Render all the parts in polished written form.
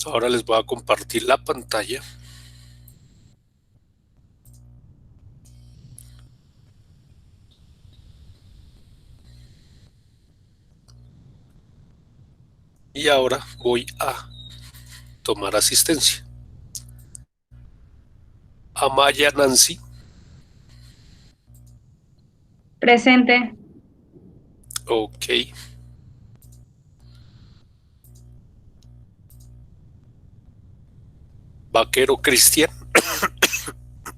Ahora les voy a compartir la pantalla. Y ahora voy a tomar asistencia. Amaya Nancy. Presente. Ok. Vaquero Cristian.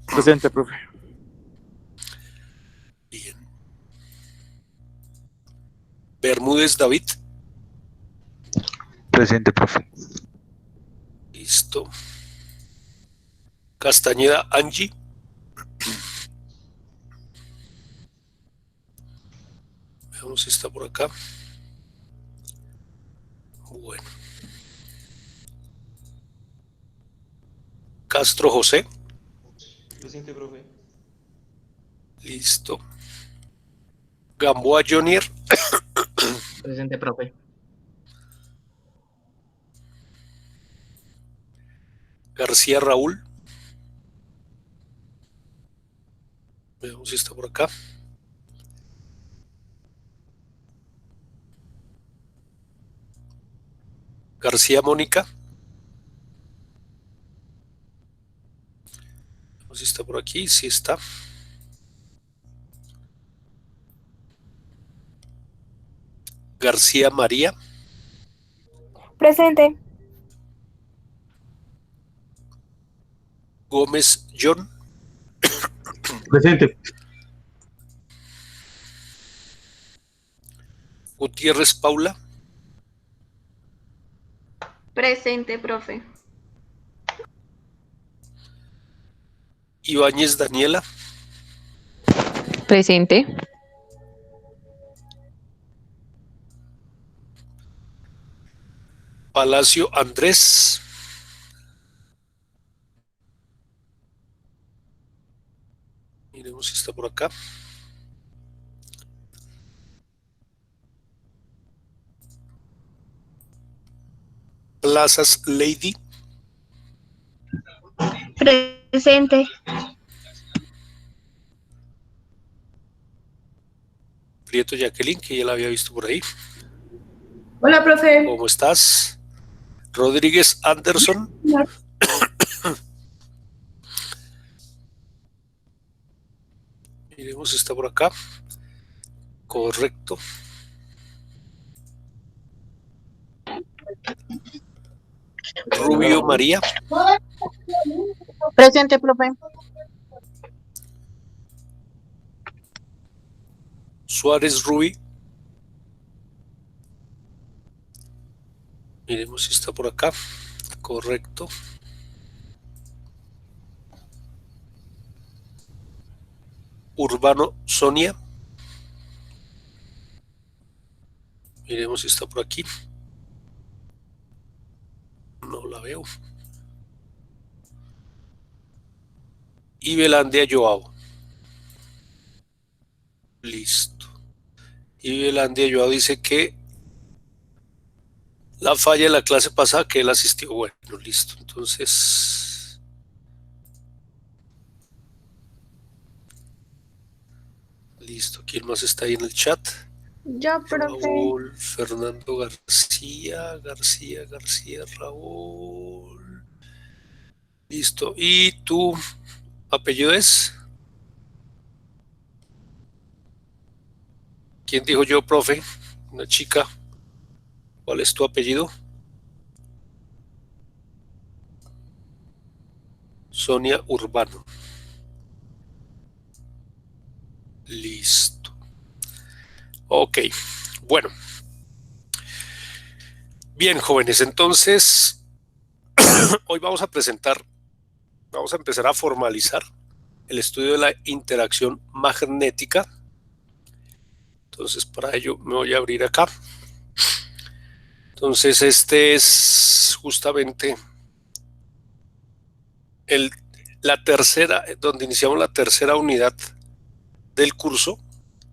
Presente, profe. Bien. Bermúdez David. Presente, profe. Listo. Castañeda Angie. Veamos si está por acá. Bueno. Castro José. Presente, profe. Listo. Gamboa Junior. Presente, profe. García Raúl. Veamos si está por acá. García Mónica. Veamos si está por aquí. Sí está. García María. Presente. Gómez John. Presente. Gutiérrez Paula. Presente, profe. Ibáñez Daniela. Presente. Palacio Andrés. Miremos si está por acá. Plazas Lady. Presente. Prieto Jacqueline, que ya la había visto por ahí. Hola, profe. ¿Cómo estás? Rodríguez Anderson. Miremos si está por acá. Correcto. Rubio María. Presente, profe. Suárez Rubí. Miremos si está por acá. Correcto. Urbano Sonia. Miremos si está por aquí. No la veo. Y Belandia Joao. Listo. Y Belandia Joao dice que la falla de la clase pasada que él asistió. Bueno, listo. Entonces, listo. ¿Quién más está ahí en el chat? Yo, profe. Raúl, Fernando García, Raúl. Listo. ¿Y tu apellido es? ¿Quién dijo yo, profe? Una chica. ¿Cuál es tu apellido? Sonia Urbano. Listo. Ok. Bueno. Bien, jóvenes. Entonces, hoy vamos a empezar a formalizar el estudio de la interacción magnética. Entonces, para ello me voy a abrir acá. Entonces, este es justamente donde iniciamos la tercera unidad del curso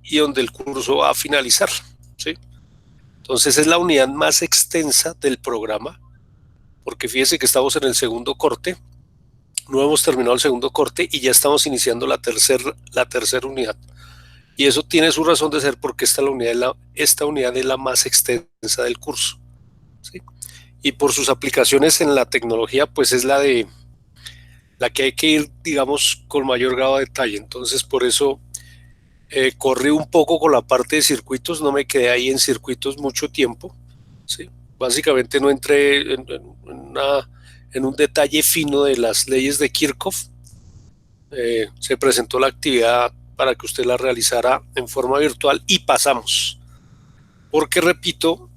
y donde el curso va a finalizar, ¿sí? Entonces, es la unidad más extensa del programa porque fíjese que estamos en el segundo corte, no hemos terminado el segundo corte y ya estamos iniciando la tercera unidad. Y eso tiene su razón de ser porque esta unidad es la más extensa del curso, ¿sí? Y por sus aplicaciones en la tecnología, pues es la que hay que ir, digamos, con mayor grado de detalle. Entonces, por eso corrí un poco con la parte de circuitos, no me quedé ahí en circuitos mucho tiempo, ¿sí? Básicamente no entré en un detalle fino de las leyes de Kirchhoff. Se presentó la actividad para que usted la realizara en forma virtual y pasamos. Porque, repito,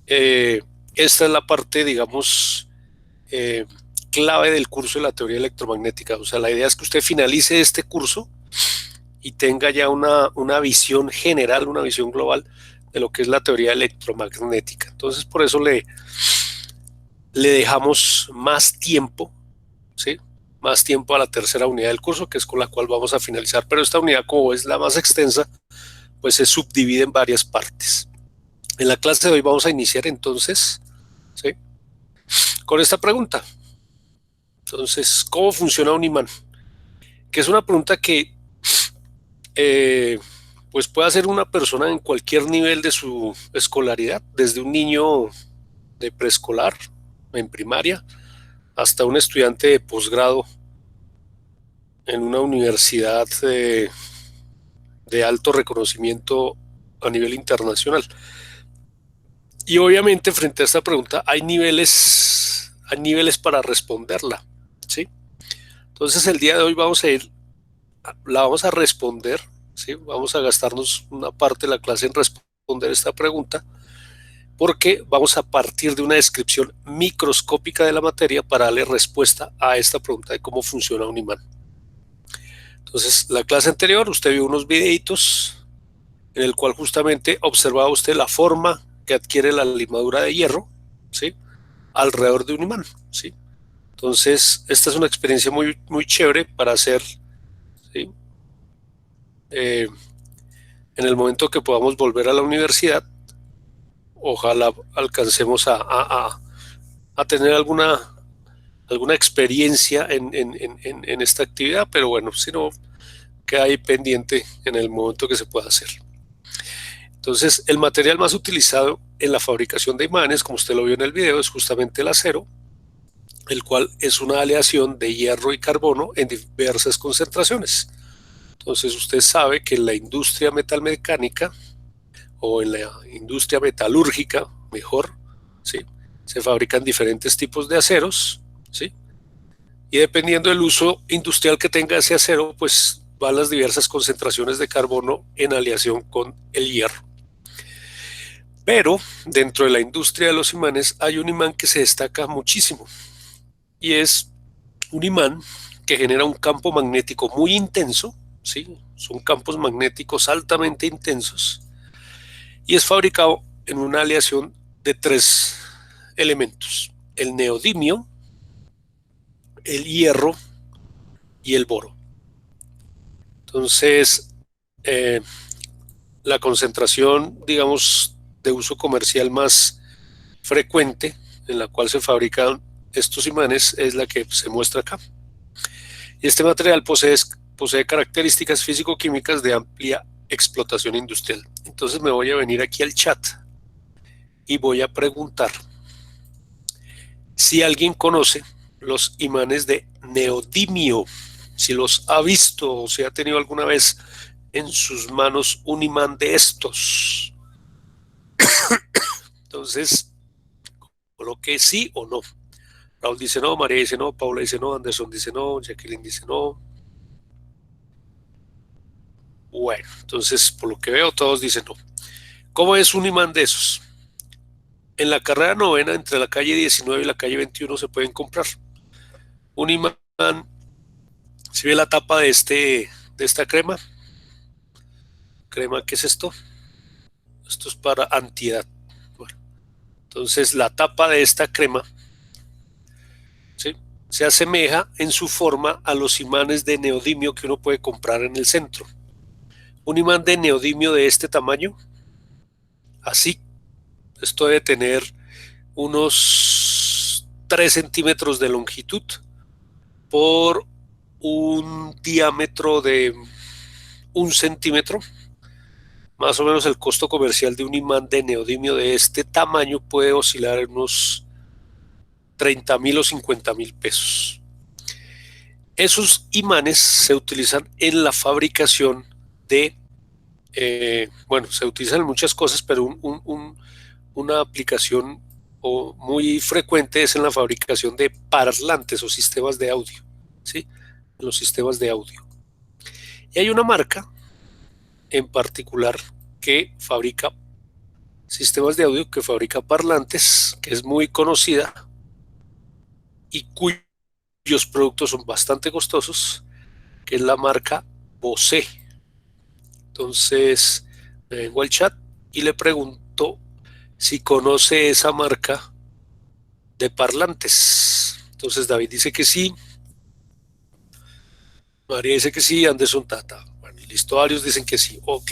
esta es la parte, digamos, clave del curso de la teoría electromagnética. O sea, la idea es que usted finalice este curso y tenga ya una visión general, una visión global de lo que es la teoría electromagnética. Entonces, por eso le dejamos más tiempo, ¿sí? Más tiempo a la tercera unidad del curso, que es con la cual vamos a finalizar. Pero esta unidad, como es la más extensa, pues se subdivide en varias partes. En la clase de hoy vamos a iniciar entonces, ¿sí?, con esta pregunta. Entonces, ¿cómo funciona un imán? Que es una pregunta que pues puede hacer una persona en cualquier nivel de su escolaridad, desde un niño de preescolar, en primaria, hasta un estudiante de posgrado en una universidad de alto reconocimiento a nivel internacional. Y obviamente frente a esta pregunta hay niveles para responderla, ¿sí? Entonces el día de hoy la vamos a responder, ¿sí? Vamos a gastarnos una parte de la clase en responder esta pregunta, porque vamos a partir de una descripción microscópica de la materia para darle respuesta a esta pregunta de cómo funciona un imán. Entonces, la clase anterior usted vio unos videitos en el cual justamente observaba usted la forma que adquiere la limadura de hierro, ¿sí?, alrededor de un imán, ¿sí? Entonces, esta es una experiencia muy, muy chévere para hacer, ¿sí?, en el momento que podamos volver a la universidad. Ojalá alcancemos a tener alguna experiencia en esta actividad, pero bueno, si no, queda ahí pendiente en el momento que se pueda hacer. Entonces, el material más utilizado en la fabricación de imanes, como usted lo vio en el video, es justamente el acero, el cual es una aleación de hierro y carbono en diversas concentraciones. Entonces, usted sabe que en la industria metalmecánica o en la industria metalúrgica, mejor, ¿sí?, se fabrican diferentes tipos de aceros, ¿sí?, y dependiendo del uso industrial que tenga ese acero, pues van las diversas concentraciones de carbono en aleación con el hierro. Pero dentro de la industria de los imanes hay un imán que se destaca muchísimo, y es un imán que genera un campo magnético muy intenso, ¿sí? Son campos magnéticos altamente intensos, y es fabricado en una aleación de 3 elementos: el neodimio, el hierro y el boro. Entonces, la concentración, digamos, de uso comercial más frecuente en la cual se fabrican estos imanes es la que se muestra acá. Y este material posee características físico-químicas de amplia explotación industrial. Entonces me voy a venir aquí al chat y voy a preguntar si alguien conoce los imanes de neodimio, si los ha visto o si ha tenido alguna vez en sus manos un imán de estos. Entonces, coloque sí o no. Raúl dice no, María dice no, Paula dice no, Anderson dice no, Jacqueline dice no. Bueno, entonces por lo que veo todos dicen no. ¿Cómo es un imán de esos? En la carrera novena, entre la calle 19 y la calle 21 se pueden comprar. Un imán, si ve la tapa de esta crema. ¿Crema qué es esto? Esto es para antiedad. Bueno, entonces la tapa de esta crema, ¿sí?, se asemeja en su forma a los imanes de neodimio que uno puede comprar en el centro. Un imán de neodimio de este tamaño, así, esto debe tener unos 3 centímetros de longitud por un diámetro de 1 centímetro. Más o menos el costo comercial de un imán de neodimio de este tamaño puede oscilar en unos 30.000 o 50.000 pesos. Esos imanes se utilizan en la fabricación de, bueno, se utilizan en muchas cosas, pero una aplicación muy frecuente es en la fabricación de parlantes o sistemas de audio, ¿sí? En los sistemas de audio. Y hay una marca en particular que fabrica sistemas de audio, que fabrica parlantes, que es muy conocida y cuyos productos son bastante costosos, que es la marca Bose. Entonces me vengo al chat y le pregunto si conoce esa marca de parlantes. Entonces David dice que sí, María dice que sí, Anderson Tata. Bueno, listo, varios dicen que sí. Ok.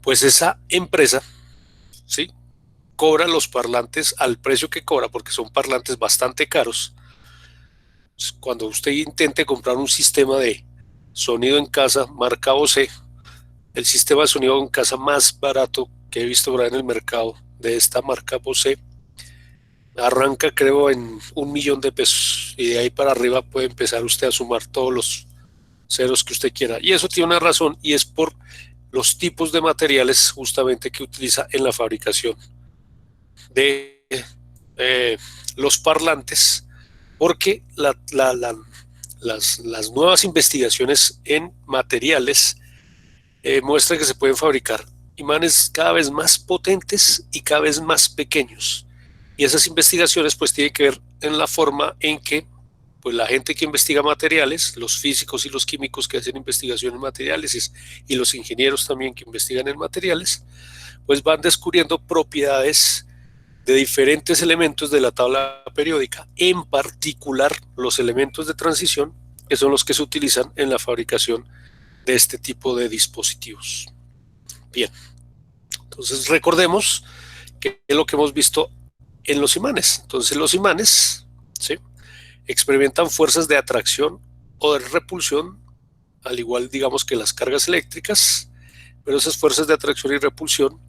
Pues esa empresa, ¿sí?, cobra los parlantes al precio que cobra, porque son parlantes bastante caros. Cuando usted intente comprar un sistema de sonido en casa, marca Bose, el sistema de sonido en casa más barato que he visto por ahí en el mercado de esta marca Bose arranca, creo, en 1.000.000 de pesos, y de ahí para arriba puede empezar usted a sumar todos los ceros que usted quiera. Y eso tiene una razón, y es por los tipos de materiales justamente que utiliza en la fabricación de los parlantes, porque las nuevas investigaciones en materiales muestran que se pueden fabricar imanes cada vez más potentes y cada vez más pequeños. Y esas investigaciones pues tienen que ver en la forma en que pues la gente que investiga materiales, los físicos y los químicos que hacen investigación en materiales y los ingenieros también que investigan en materiales, pues van descubriendo propiedades de diferentes elementos de la tabla periódica, en particular los elementos de transición, que son los que se utilizan en la fabricación de este tipo de dispositivos. Bien, entonces recordemos que es lo que hemos visto en los imanes. Entonces los imanes, ¿sí?, experimentan fuerzas de atracción o de repulsión, al igual, digamos, que las cargas eléctricas, pero esas fuerzas de atracción y repulsión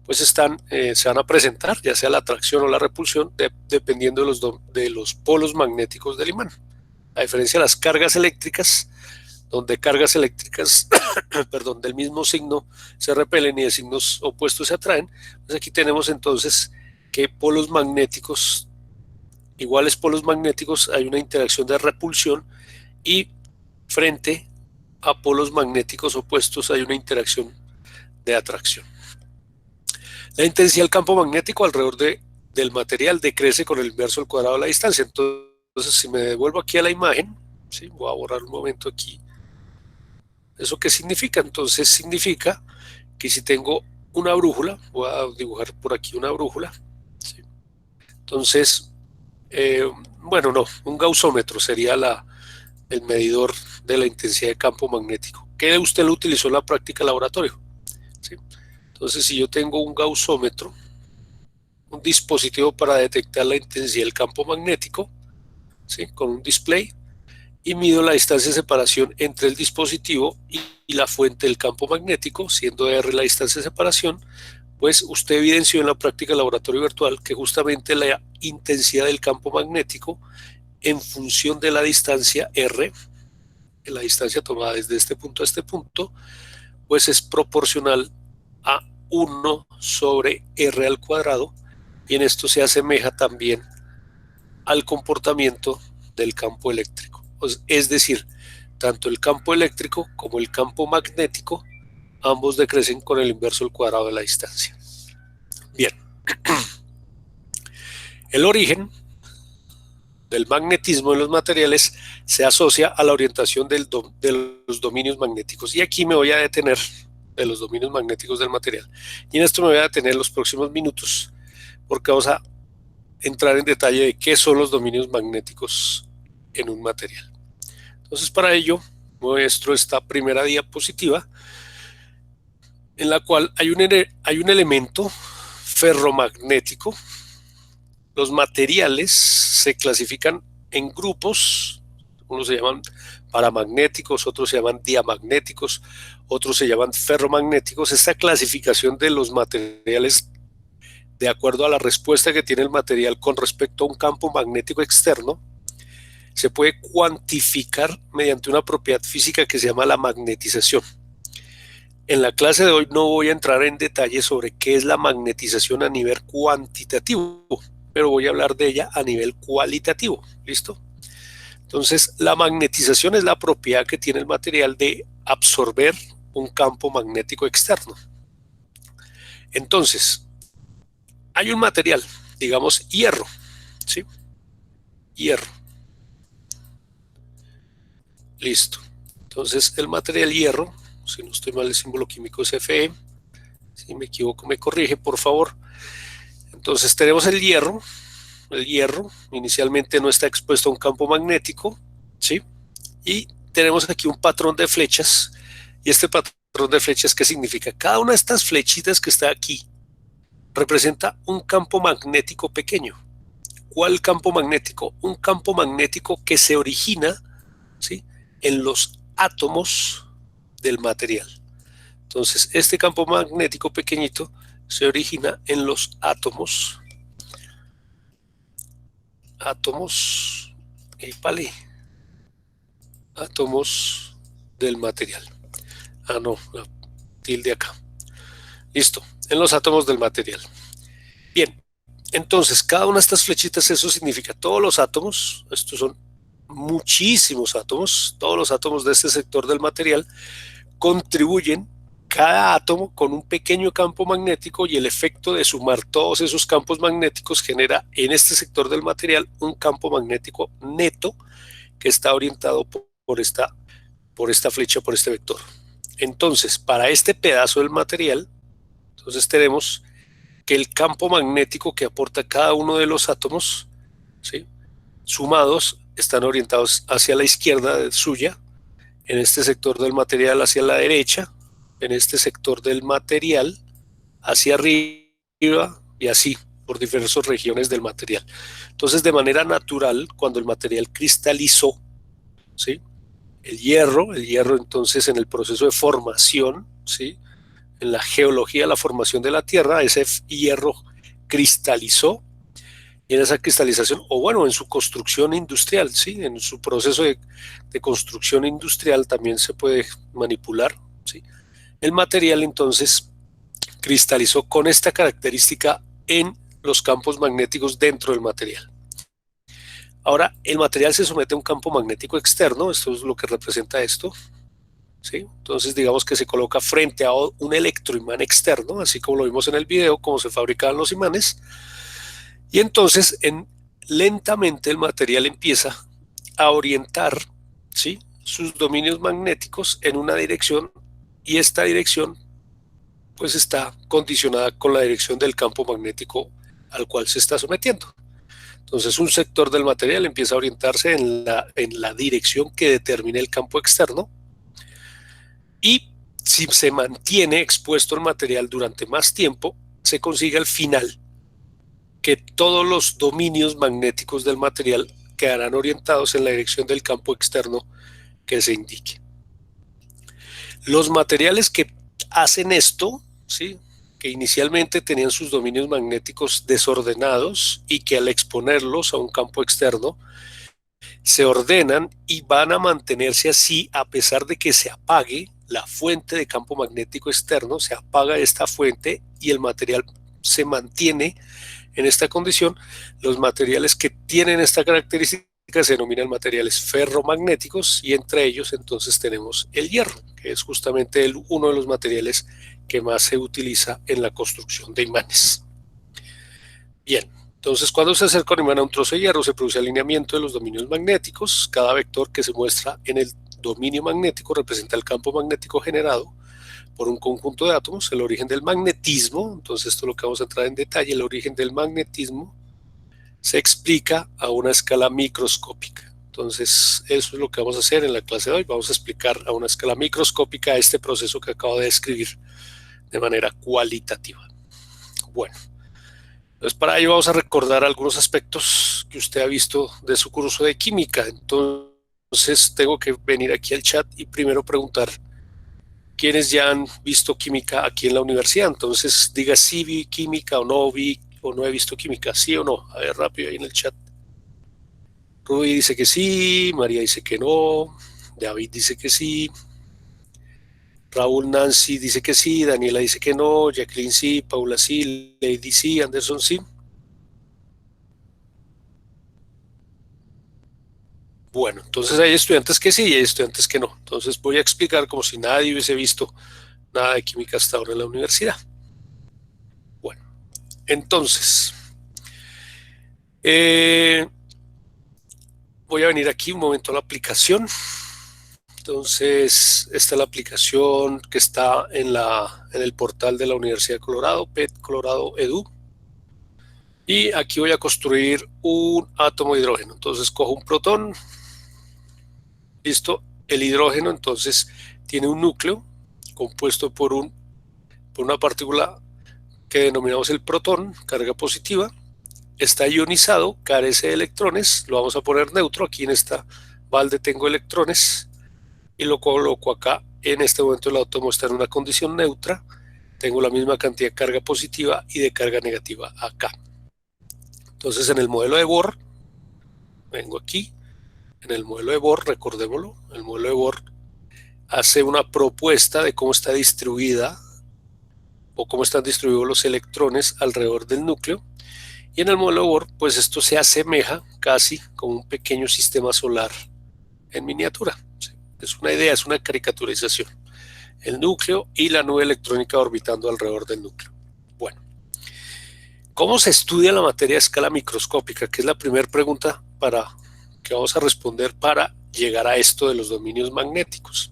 pues se van a presentar, ya sea la atracción o la repulsión, dependiendo de los polos magnéticos del imán. A diferencia de las cargas eléctricas, donde cargas eléctricas perdón, del mismo signo se repelen y de signos opuestos se atraen, pues aquí tenemos entonces que polos magnéticos, iguales polos magnéticos, hay una interacción de repulsión, y frente a polos magnéticos opuestos hay una interacción de atracción. La intensidad del campo magnético alrededor del material decrece con el inverso al cuadrado de la distancia. Entonces, si me devuelvo aquí a la imagen, ¿sí?, voy a borrar un momento aquí. ¿Eso qué significa? Entonces significa que si tengo una brújula, voy a dibujar por aquí una brújula, ¿sí? Entonces, bueno, no, un gausómetro sería el medidor de la intensidad de campo magnético, que usted lo utilizó en la práctica laboratorio, ¿sí? Entonces, si yo tengo un gausómetro, un dispositivo para detectar la intensidad del campo magnético, ¿sí?, con un display, y mido la distancia de separación entre el dispositivo y la fuente del campo magnético, siendo R la distancia de separación, pues usted evidenció en la práctica laboratorio virtual que justamente la intensidad del campo magnético en función de la distancia R, la distancia tomada desde este punto a este punto, pues es proporcional a 1 sobre R al cuadrado, y en esto se asemeja también al comportamiento del campo eléctrico. Es decir, tanto el campo eléctrico como el campo magnético, ambos decrecen con el inverso al cuadrado de la distancia. Bien, el origen del magnetismo en los materiales se asocia a la orientación de los dominios magnéticos, y aquí me voy a detener de los dominios magnéticos del material, y en esto me voy a detener los próximos minutos, porque vamos a entrar en detalle de qué son los dominios magnéticos en un material. Entonces, para ello muestro esta primera diapositiva, en la cual hay un elemento ferromagnético. los materiales se clasifican en grupos, unos se llaman paramagnéticos, otros se llaman diamagnéticos, otros se llaman ferromagnéticos. Esta clasificación de los materiales de acuerdo a la respuesta que tiene el material con respecto a un campo magnético externo se puede cuantificar mediante una propiedad física que se llama la magnetización. En la clase de hoy no voy a entrar en detalle sobre qué es la magnetización a nivel cuantitativo, pero voy a hablar de ella a nivel cualitativo. ¿Listo? Entonces, la magnetización es la propiedad que tiene el material de absorber un campo magnético externo. Entonces, hay un material, digamos hierro, ¿sí? Hierro. Listo. Entonces, el material hierro, si no estoy mal, el símbolo químico es Fe. Si me equivoco, me corrige, por favor. Entonces, tenemos el hierro. El hierro inicialmente no está expuesto a un campo magnético, ¿sí? Y tenemos aquí un patrón de flechas. Y este patrón de flechas, ¿qué significa? Cada una de estas flechitas que está aquí representa un campo magnético pequeño. ¿Cuál campo magnético? Un campo magnético que se origina, ¿sí?, en los átomos del material. Entonces, este campo magnético pequeñito se origina en los átomos del material. Ah, no, la tilde acá. Listo, en los átomos del material. Bien, entonces cada una de estas flechitas, eso significa todos los átomos, estos son muchísimos átomos, todos los átomos de este sector del material contribuyen, cada átomo con un pequeño campo magnético, y el efecto de sumar todos esos campos magnéticos genera en este sector del material un campo magnético neto que está orientado por esta flecha, por este vector. Entonces, para este pedazo del material, entonces tenemos que el campo magnético que aporta cada uno de los átomos, ¿sí?, sumados, están orientados hacia la izquierda suya, en este sector del material hacia la derecha, en este sector del material hacia arriba, y así por diversas regiones del material. Entonces, de manera natural, cuando el material cristalizó, ¿sí?, el hierro entonces en el proceso de formación, ¿sí?, en la geología, la formación de la Tierra, ese hierro cristalizó, y en esa cristalización, o bueno, en su construcción industrial, ¿sí?, en su proceso de construcción industrial también se puede manipular, ¿sí?, el material entonces cristalizó con esta característica en los campos magnéticos dentro del material. Ahora, el material se somete a un campo magnético externo, esto es lo que representa esto, ¿sí? Entonces digamos que se coloca frente a un electroimán externo, así como lo vimos en el video, cómo se fabricaban los imanes, y entonces lentamente el material empieza a orientar, ¿sí?, sus dominios magnéticos en una dirección, y esta dirección pues está condicionada con la dirección del campo magnético al cual se está sometiendo. Entonces un sector del material empieza a orientarse en la dirección que determina el campo externo, y si se mantiene expuesto el material durante más tiempo, se consigue al final que todos los dominios magnéticos del material quedarán orientados en la dirección del campo externo que se indique. Los materiales que hacen esto, ¿sí?, que inicialmente tenían sus dominios magnéticos desordenados y que al exponerlos a un campo externo se ordenan y van a mantenerse así a pesar de que se apague la fuente de campo magnético externo, se apaga esta fuente y el material se mantiene en esta condición. Los materiales que tienen esta característica se denominan materiales ferromagnéticos, y entre ellos entonces tenemos el hierro, que es justamente uno de los materiales que más se utiliza en la construcción de imanes. Bien, entonces cuando se acerca un imán a un trozo de hierro se produce alineamiento de los dominios magnéticos. Cada vector que se muestra en el dominio magnético representa el campo magnético generado por un conjunto de átomos. El origen del magnetismo, entonces esto es lo que vamos a entrar en detalle, el origen del magnetismo se explica a una escala microscópica. Entonces eso es lo que vamos a hacer en la clase de hoy. Vamos a explicar a una escala microscópica este proceso que acabo de describir de manera cualitativa. Bueno, Entonces, para ello vamos a recordar algunos aspectos que usted ha visto de su curso de química. Entonces, tengo que venir aquí al chat y primero preguntar quiénes ya han visto química aquí en la universidad. Entonces, diga si vi química o no vi o no he visto química, sí o no. A ver, rápido ahí en el chat. Rudy dice que sí, María dice que no, David dice que sí, Raúl Nancy dice que sí, Daniela dice que no, Jacqueline sí, Paula sí, Lady sí, Anderson sí. Bueno, entonces hay estudiantes que sí y hay estudiantes que no. Entonces voy a explicar como si nadie hubiese visto nada de química hasta ahora en la universidad. Bueno, entonces voy a venir aquí un momento a la aplicación. Entonces, esta es la aplicación que está en el portal de la Universidad de Colorado, PET Colorado Edu. Y aquí voy a construir un átomo de hidrógeno. Entonces, cojo un protón. Listo. El hidrógeno, entonces, tiene un núcleo compuesto por una partícula que denominamos el protón, carga positiva. Está ionizado, carece de electrones. Lo vamos a poner neutro. Aquí en esta balde tengo electrones. Y lo coloco acá. En este momento el átomo está en una condición neutra. Tengo la misma cantidad de carga positiva y de carga negativa acá. Entonces en el modelo de Bohr, vengo aquí, en el modelo de Bohr, recordémoslo, el modelo de Bohr hace una propuesta de cómo está distribuida o cómo están distribuidos los electrones alrededor del núcleo. Y en el modelo de Bohr, pues esto se asemeja casi como un pequeño sistema solar en miniatura. Es una idea, es una caricaturización. El núcleo y la nube electrónica orbitando alrededor del núcleo. Bueno, ¿cómo se estudia la materia a escala microscópica? Que es la primera pregunta que vamos a responder para llegar a esto de los dominios magnéticos.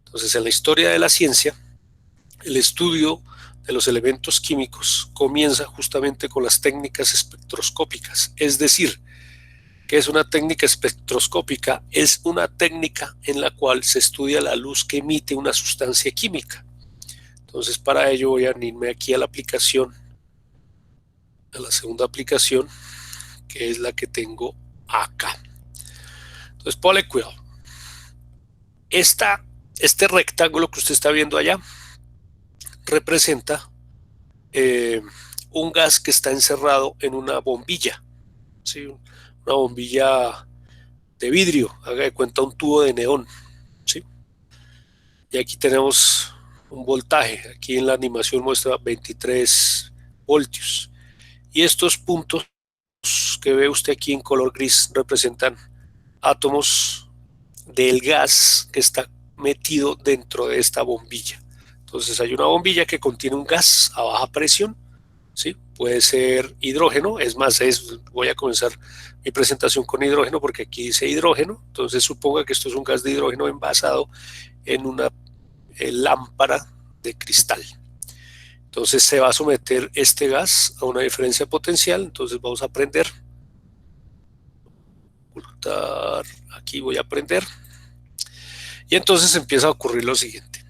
Entonces, en la historia de la ciencia, el estudio de los elementos químicos comienza justamente con las técnicas espectroscópicas, es decir, ¿qué es una técnica espectroscópica? Es una técnica en la cual se estudia la luz que emite una sustancia química. Entonces, para ello voy a irme aquí a la aplicación, a la segunda aplicación, que es la que tengo acá. Entonces, ponle cuidado. Este rectángulo que usted está viendo allá representa un gas que está encerrado en una bombilla, ¿sí? Una bombilla de vidrio, haga de cuenta un tubo de neón, ¿sí? Y aquí tenemos un voltaje, aquí en la animación muestra 23 voltios. Y estos puntos que ve usted aquí en color gris representan átomos del gas que está metido dentro de esta bombilla. Entonces hay una bombilla que contiene un gas a baja presión, ¿sí? Puede ser hidrógeno, es más, voy a comenzar mi presentación con hidrógeno porque aquí dice hidrógeno. Entonces suponga que esto es un gas de hidrógeno envasado en una lámpara de cristal. Entonces se va a someter este gas a una diferencia potencial. Entonces vamos a prender. Aquí voy a prender. Y entonces empieza a ocurrir lo siguiente.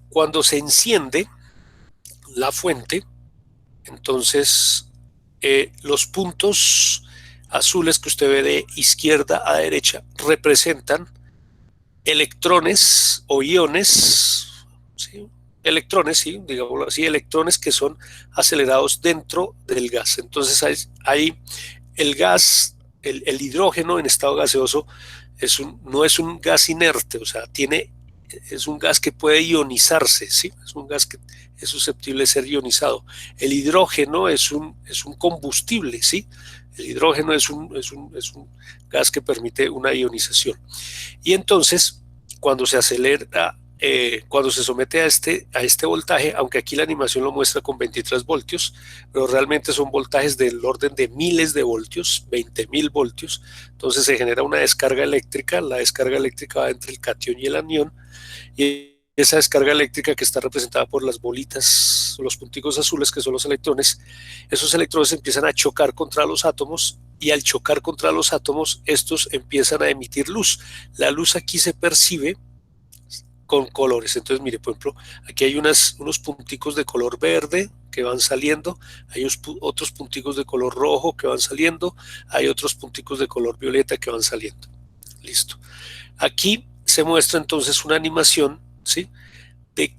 Cuando se enciende la fuente, entonces los puntos azules que usted ve de izquierda a derecha representan electrones o iones, ¿sí? Electrones, sí, digámoslo así, electrones que son acelerados dentro del gas. Entonces ahí el gas, el hidrógeno en estado gaseoso no es un gas inerte, o sea, es un gas que puede ionizarse, ¿sí? Es un gas que es susceptible de ser ionizado. El hidrógeno es un combustible, ¿sí? El hidrógeno es un gas que permite una ionización. Y entonces, cuando se acelera, cuando se somete a este voltaje, aunque aquí la animación lo muestra con 23 voltios, pero realmente son voltajes del orden de miles de voltios, 20.000 voltios, entonces se genera una descarga eléctrica. La descarga eléctrica va entre el catión y el anión, y esa descarga eléctrica que está representada por las bolitas, los punticos azules que son los electrones, esos electrones empiezan a chocar contra los átomos, y al chocar contra los átomos, estos empiezan a emitir luz. La luz aquí se percibe con colores. Entonces, mire, por ejemplo, aquí hay unos punticos de color verde, que van saliendo, hay otros punticos de color rojo que van saliendo, hay otros punticos de color violeta que van saliendo. Listo. Aquí se muestra entonces una animación, ¿sí?, de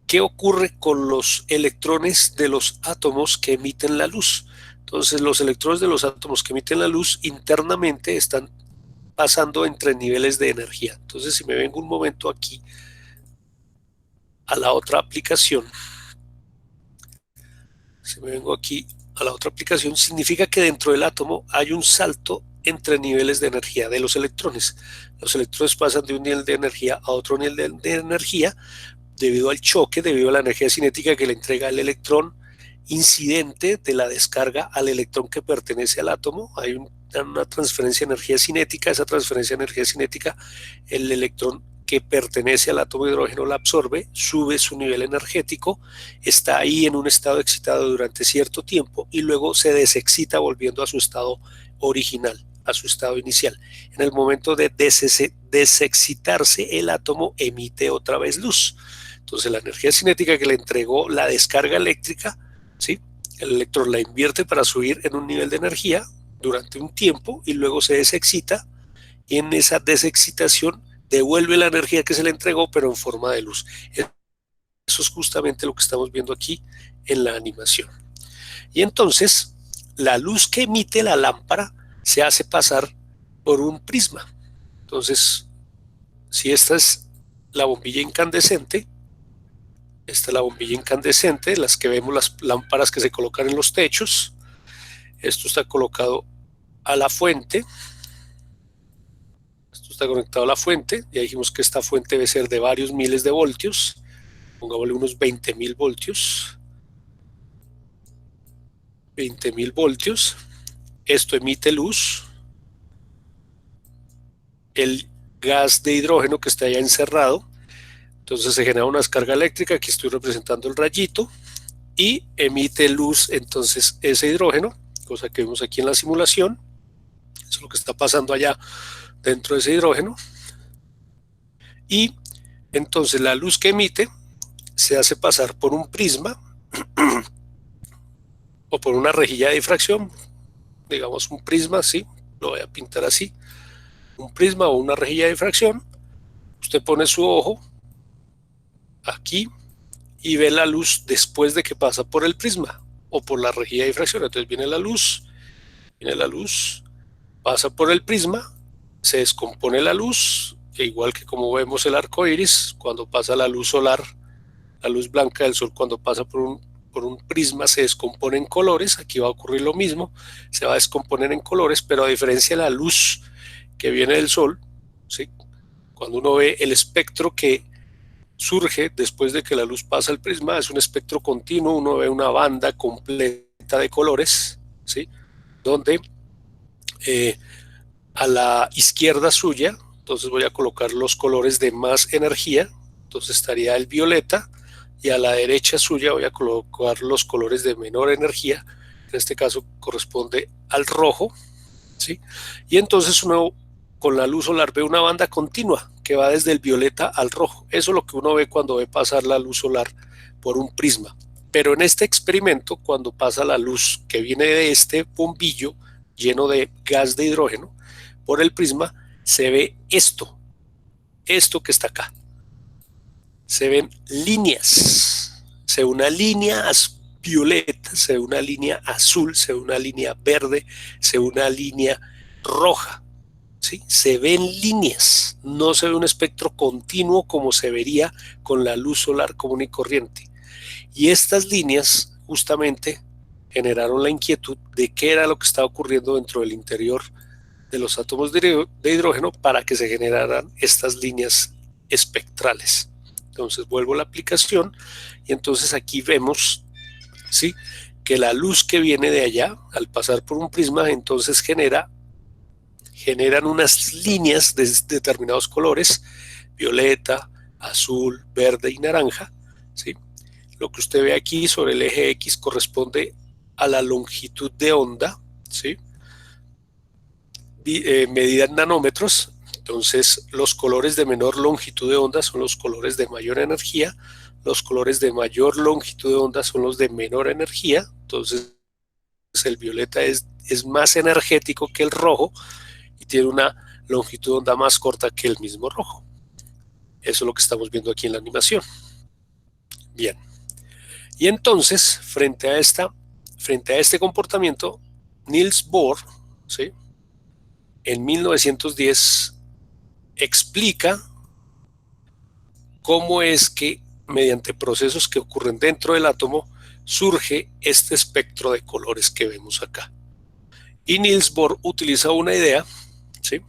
qué ocurre con los electrones de los átomos que emiten la luz. Entonces, los electrones de los átomos que emiten la luz internamente están pasando entre niveles de energía. Entonces, si me vengo un momento aquí a la otra aplicación, significa que dentro del átomo hay un salto entre niveles de energía de los electrones. Los electrones pasan de un nivel de energía a otro nivel de energía debido al choque, debido a la energía cinética que le entrega el electrón incidente de la descarga al electrón que pertenece al átomo. Hay una transferencia de energía cinética. Esa transferencia de energía cinética, el electrón que pertenece al átomo de hidrógeno la absorbe, sube su nivel energético, está ahí en un estado excitado durante cierto tiempo y luego se desexcita volviendo a su estado original, a su estado inicial. En el momento de desexcitarse, el átomo emite otra vez luz. Entonces, la energía cinética que le entregó la descarga eléctrica, ¿sí?, el electrón la invierte para subir en un nivel de energía durante un tiempo y luego se desexcita, y en esa desexcitación devuelve la energía que se le entregó, pero en forma de luz. Eso es justamente lo que estamos viendo aquí en la animación. Y entonces, la luz que emite la lámpara se hace pasar por un prisma. Entonces, si esta es la bombilla incandescente, las que vemos, las lámparas que se colocan en los techos, esto está colocado a la fuente, esto está conectado a la fuente, ya dijimos que esta fuente debe ser de varios miles de voltios, pongámosle unos 20.000 voltios, 20.000 voltios, esto emite luz, el gas de hidrógeno que está allá encerrado, entonces se genera una descarga eléctrica, aquí estoy representando el rayito, y emite luz entonces ese hidrógeno, cosa que vemos aquí en la simulación. Eso es lo que está pasando allá dentro de ese hidrógeno, y entonces la luz que emite se hace pasar por un prisma o por una rejilla de difracción, digamos un prisma, sí, lo voy a pintar así, un prisma o una rejilla de difracción. Usted pone su ojo aquí y ve la luz después de que pasa por el prisma o por la rejilla de difracción. Entonces viene la luz, pasa por el prisma, se descompone la luz, e igual que como vemos el arco iris, cuando pasa la luz solar, la luz blanca del sol, cuando pasa por un prisma se descompone en colores. Aquí va a ocurrir lo mismo, se va a descomponer en colores, pero a diferencia de la luz que viene del sol, ¿sí?, cuando uno ve el espectro que surge después de que la luz pasa el prisma, es un espectro continuo, uno ve una banda completa de colores, ¿sí?, donde a la izquierda suya, entonces voy a colocar los colores de más energía, entonces estaría el violeta, y a la derecha suya voy a colocar los colores de menor energía, en este caso corresponde al rojo, ¿sí?, y entonces uno con la luz solar ve una banda continua que va desde el violeta al rojo. Eso es lo que uno ve cuando ve pasar la luz solar por un prisma. Pero en este experimento, cuando pasa la luz que viene de este bombillo lleno de gas de hidrógeno por el prisma, se ve esto que está acá. Se ven líneas, se ve una línea violeta, se ve una línea azul, se ve una línea verde, se ve una línea roja. ¿Sí? Se ven líneas, no se ve un espectro continuo como se vería con la luz solar común y corriente. Y estas líneas justamente generaron la inquietud de qué era lo que estaba ocurriendo dentro del interior de los átomos de hidrógeno para que se generaran estas líneas espectrales. Entonces vuelvo a la aplicación y entonces aquí vemos, ¿sí?, que la luz que viene de allá al pasar por un prisma entonces generan unas líneas de determinados colores, violeta, azul, verde y naranja, ¿sí? Lo que usted ve aquí sobre el eje X corresponde a la longitud de onda, ¿sí?, medida en nanómetros. Entonces los colores de menor longitud de onda son los colores de mayor energía, los colores de mayor longitud de onda son los de menor energía, entonces el violeta es más energético que el rojo y tiene una longitud de onda más corta que el mismo rojo. Eso es lo que estamos viendo aquí en la animación. Bien. Y entonces, frente a este comportamiento, Niels Bohr, ¿sí?, en 1910 explica cómo es que mediante procesos que ocurren dentro del átomo surge este espectro de colores que vemos acá. Y Niels Bohr utiliza una idea, ¿sí?,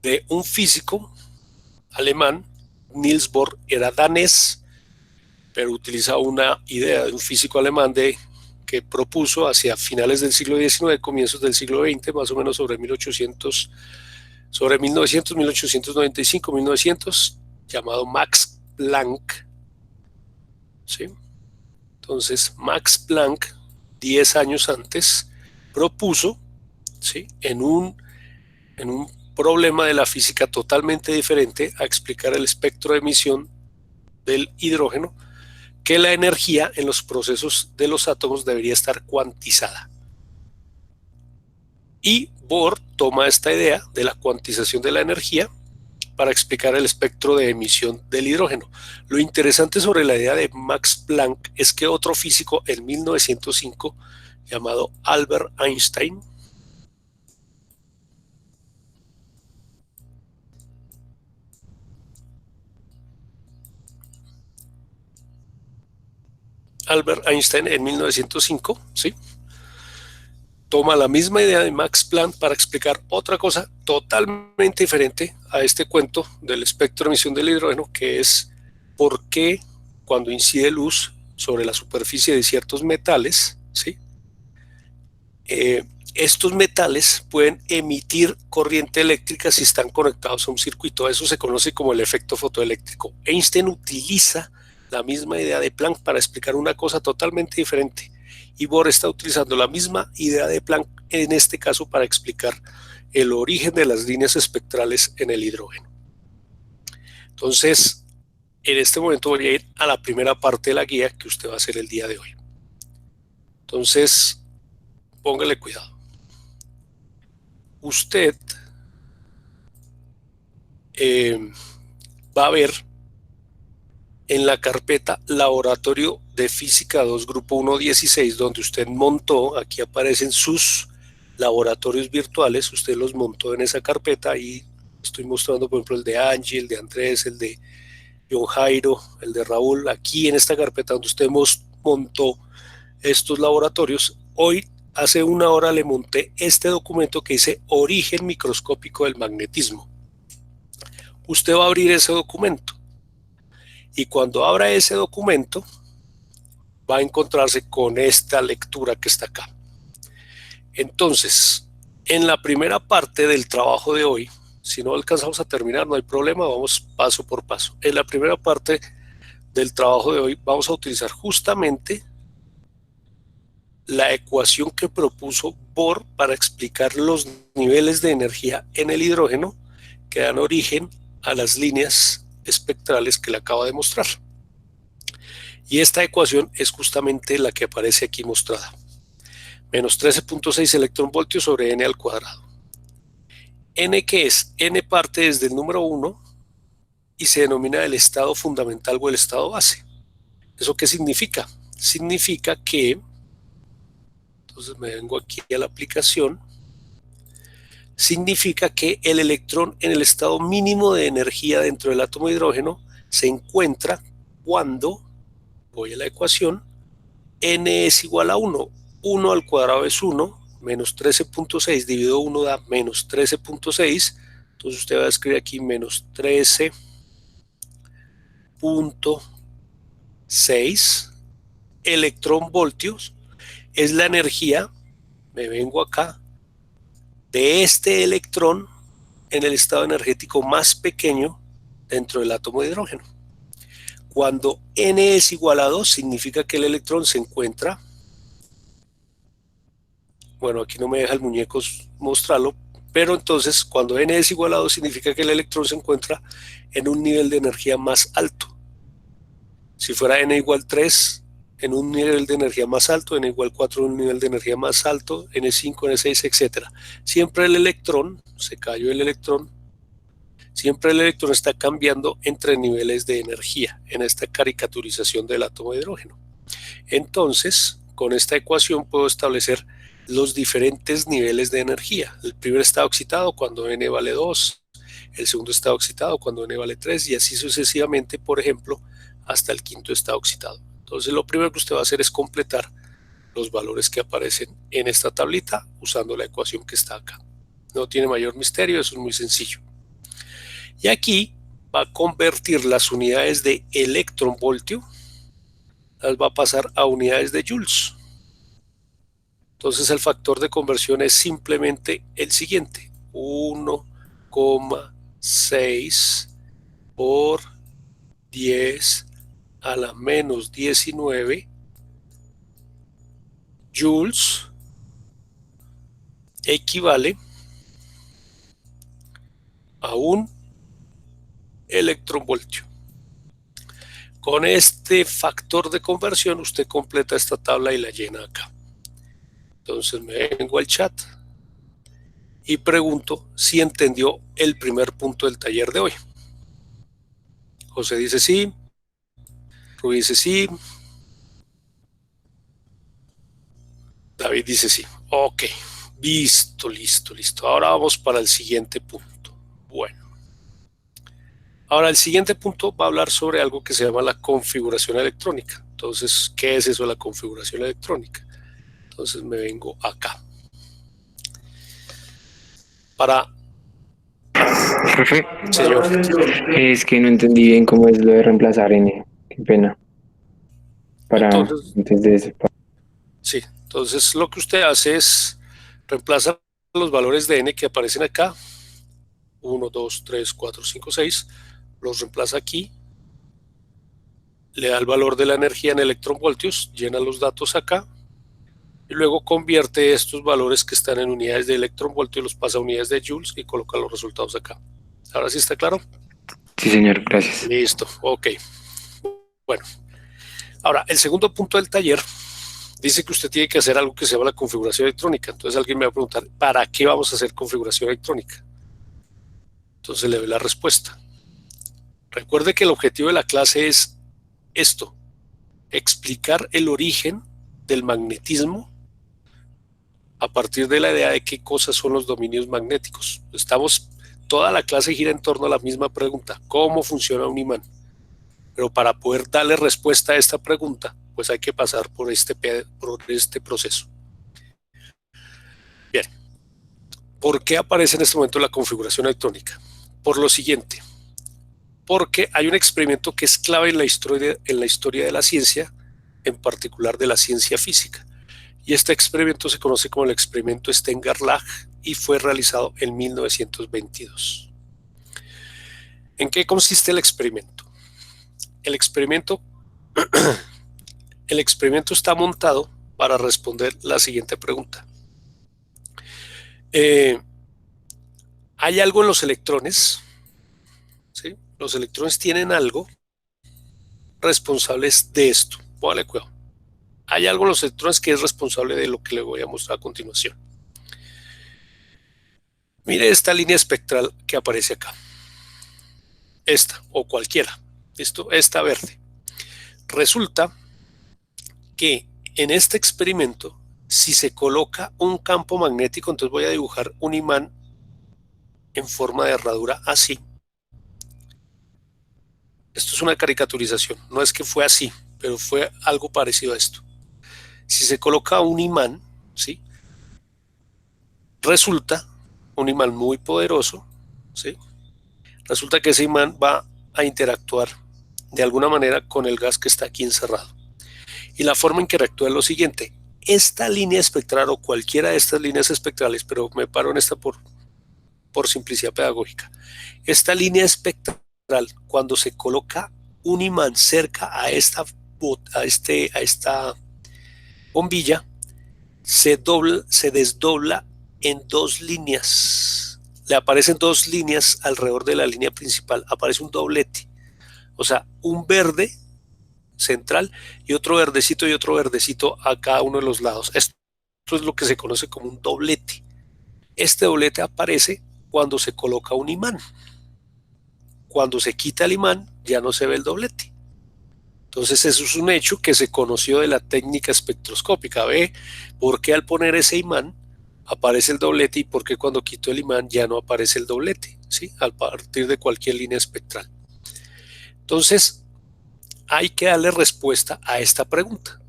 de un físico alemán. Niels Bohr era danés, pero utiliza una idea de un físico alemán que propuso hacia finales del siglo XIX, comienzos del siglo XX, más o menos sobre 1900, 1895, 1900, llamado Max Planck, ¿sí? Entonces, Max Planck, 10 años antes, propuso, ¿sí?, en un problema de la física totalmente diferente a explicar el espectro de emisión del hidrógeno, que la energía en los procesos de los átomos debería estar cuantizada. Y Bohr toma esta idea de la cuantización de la energía para explicar el espectro de emisión del hidrógeno. Lo interesante sobre la idea de Max Planck es que otro físico en 1905, llamado Albert Einstein, en 1905, ¿sí?, toma la misma idea de Max Planck para explicar otra cosa totalmente diferente a este cuento del espectro de emisión del hidrógeno, que es por qué cuando incide luz sobre la superficie de ciertos metales, ¿sí?, estos metales pueden emitir corriente eléctrica si están conectados a un circuito. Eso se conoce como el efecto fotoeléctrico. Einstein utiliza la misma idea de Planck para explicar una cosa totalmente diferente, y Bohr está utilizando la misma idea de Planck en este caso para explicar el origen de las líneas espectrales en el hidrógeno. Entonces, en este momento voy a ir a la primera parte de la guía que usted va a hacer el día de hoy. Entonces, póngale cuidado. Usted va a ver en la carpeta Laboratorio de Física 2, Grupo 1.16, donde usted montó, aquí aparecen sus laboratorios virtuales, usted los montó en esa carpeta, y estoy mostrando, por ejemplo, el de Angie, el de Andrés, el de John Jairo, el de Raúl, aquí en esta carpeta donde usted montó estos laboratorios. Hoy, hace una hora, le monté este documento que dice Origen microscópico del magnetismo. Usted va a abrir ese documento, y cuando abra ese documento va a encontrarse con esta lectura que está acá. Entonces, en la primera parte del trabajo de hoy, si no alcanzamos a terminar, no hay problema, vamos paso por paso. En la primera parte del trabajo de hoy vamos a utilizar justamente la ecuación que propuso Bohr para explicar los niveles de energía en el hidrógeno que dan origen a las líneas espectrales que le acabo de mostrar. Y esta ecuación es justamente la que aparece aquí mostrada. Menos 13.6 electronvoltios sobre n al cuadrado. N, que es n, parte desde el número 1 y se denomina el estado fundamental o el estado base. ¿Eso qué significa? Significa que, entonces me vengo aquí a la aplicación, significa que el electrón en el estado mínimo de energía dentro del átomo de hidrógeno se encuentra cuando, voy a la ecuación, n es igual a 1. 1 al cuadrado es 1, menos 13.6 dividido 1 da menos 13.6, entonces usted va a escribir aquí menos 13.6 electronvoltios, es la energía, me vengo acá, de este electrón en el estado energético más pequeño dentro del átomo de hidrógeno. Cuando n es igual a 2, significa que el electrón se encuentra, bueno, aquí no me deja el muñeco mostrarlo, pero entonces cuando n es igual a 2 significa que el electrón se encuentra en un nivel de energía más alto. Si fuera n igual 3 en un nivel de energía más alto, n igual 4 en un nivel de energía más alto, n5, n6, etc. Siempre el electrón, se cayó el electrón, siempre el electrón está cambiando entre niveles de energía en esta caricaturización del átomo de hidrógeno. Entonces, con esta ecuación puedo establecer los diferentes niveles de energía. El primer estado excitado cuando n vale 2, el segundo estado excitado cuando n vale 3 y así sucesivamente, por ejemplo, hasta el quinto estado excitado. Entonces lo primero que usted va a hacer es completar los valores que aparecen en esta tablita usando la ecuación que está acá. No tiene mayor misterio, eso es muy sencillo. Y aquí va a convertir las unidades de electronvoltio, las va a pasar a unidades de joules. Entonces el factor de conversión es simplemente el siguiente, 1,6 por 10 a la menos 19 joules equivale a un electronvoltio. Con este factor de conversión usted completa esta tabla y la llena acá. Entonces me vengo al chat y pregunto si entendió el primer punto del taller de hoy. José dice sí, Rubí dice sí, David dice sí. Ok, listo, listo, listo. Ahora vamos para el siguiente punto. Bueno, ahora el siguiente punto va a hablar sobre algo que se llama la configuración electrónica. Entonces, ¿qué es eso de la configuración electrónica? Entonces me vengo acá. Profe, Señor. es que no entendí bien cómo es lo de reemplazar n. Qué pena. Entonces, Antes de eso. sí, entonces lo que usted hace es reemplazar los valores de n que aparecen acá, 1, 2, 3, 4, 5, 6, los reemplaza aquí, le da el valor de la energía en electronvoltios, llena los datos acá, y luego convierte estos valores que están en unidades de electronvoltios, los pasa a unidades de joules y coloca los resultados acá. ¿Ahora sí está claro? Sí, señor, gracias. Listo, ok. Bueno, ahora el segundo punto del taller dice que usted tiene que hacer algo que se llama la configuración electrónica. Entonces alguien me va a preguntar, ¿para qué vamos a hacer configuración electrónica? Entonces le doy la respuesta. Recuerde que el objetivo de la clase es esto, explicar el origen del magnetismo a partir de la idea de qué cosas son los dominios magnéticos. Toda la clase gira en torno a la misma pregunta, ¿cómo funciona un imán? Pero para poder darle respuesta a esta pregunta, pues hay que pasar por este proceso. Bien, ¿por qué aparece en este momento la configuración electrónica? Por lo siguiente, porque hay un experimento que es clave en la historia de la ciencia, en particular de la ciencia física. Y este experimento se conoce como el experimento Stenger-Lach y fue realizado en 1922. ¿En qué consiste el experimento? El experimento está montado para responder la siguiente pregunta. ¿Hay algo en los electrones? ¿Sí? Los electrones tienen algo responsables de esto. Póngale cuidado. Hay algo en los electrones que es responsable de lo que le voy a mostrar a continuación. Mire esta línea espectral que aparece acá. Esta o cualquiera. ¿Listo? Esta verde. Resulta que en este experimento, si se coloca un campo magnético, entonces voy a dibujar un imán en forma de herradura así. Esto es una caricaturización, no es que fue así, pero fue algo parecido a esto. Si se coloca un imán, ¿sí? Resulta un imán muy poderoso, ¿sí? Resulta que ese imán va a interactuar de alguna manera con el gas que está aquí encerrado. Y la forma en que reactúa es lo siguiente. Esta línea espectral o cualquiera de estas líneas espectrales, pero me paro en esta por simplicidad pedagógica. Esta línea espectral, cuando se coloca un imán cerca a esta bombilla, se desdobla en dos líneas. Le aparecen dos líneas alrededor de la línea principal. Aparece un doblete. O sea, un verde central y otro verdecito a cada uno de los lados. Esto es lo que se conoce como un doblete. Este doblete aparece cuando se coloca un imán. Cuando se quita el imán ya no se ve el doblete. Entonces eso es un hecho que se conoció de la técnica espectroscópica. Ve por qué al poner ese imán aparece el doblete y por qué cuando quito el imán ya no aparece el doblete, ¿sí? A partir de cualquier línea espectral. Entonces hay que darle respuesta a esta pregunta.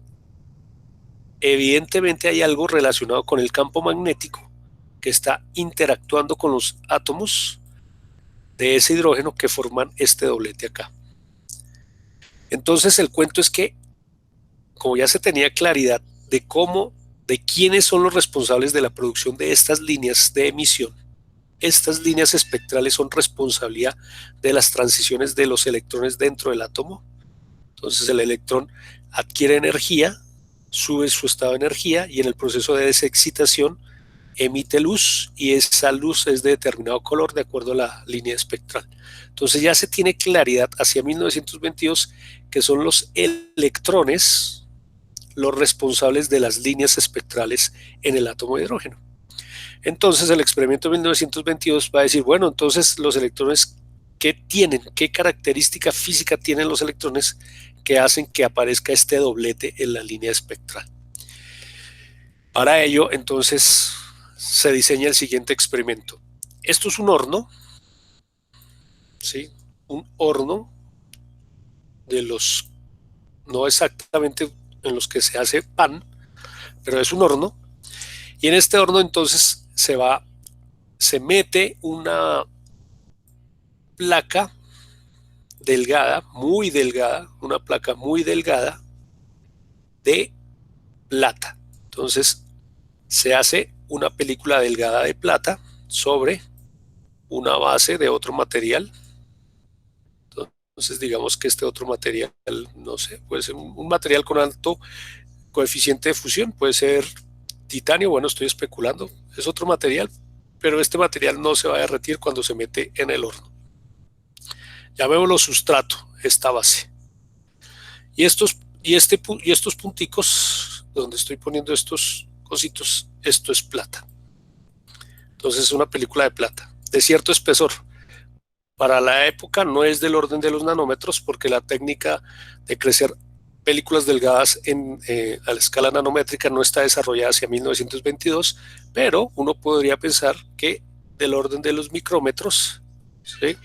Evidentemente hay algo relacionado con el campo magnético que está interactuando con los átomos de ese hidrógeno que forman este doblete acá. Entonces el cuento es que, como ya se tenía claridad de quiénes son los responsables de la producción de estas líneas de emisión, estas líneas espectrales son responsabilidad de las transiciones de los electrones dentro del átomo. Entonces el electrón adquiere energía, sube su estado de energía y en el proceso de desexcitación emite luz y esa luz es de determinado color de acuerdo a la línea espectral. Entonces ya se tiene claridad hacia 1922 que son los electrones los responsables de las líneas espectrales en el átomo de hidrógeno. Entonces el experimento de 1922 va a decir, bueno, entonces los electrones, ¿qué característica física tienen los electrones que hacen que aparezca este doblete en la línea espectral? Para ello, entonces, se diseña el siguiente experimento. Esto es un horno, ¿sí? Un horno de los, no exactamente en los que se hace pan, pero es un horno. Y en este horno entonces se mete una placa delgada, una placa muy delgada de plata. Entonces se hace una película delgada de plata sobre una base de otro material. Entonces digamos que este otro material, no sé, puede ser un material con alto coeficiente de fusión, puede ser titanio, bueno, estoy especulando, es otro material, pero este material no se va a derretir cuando se mete en el horno. Llamémoslo sustrato, esta base. Y estos punticos, donde estoy poniendo estos cositos, esto es plata. Entonces es una película de plata, de cierto espesor. Para la época no es del orden de los nanómetros, porque la técnica de crecer películas delgadas a la escala nanométrica no está desarrollada hacia 1922, pero uno podría pensar que del orden de los micrómetros, ¿sí?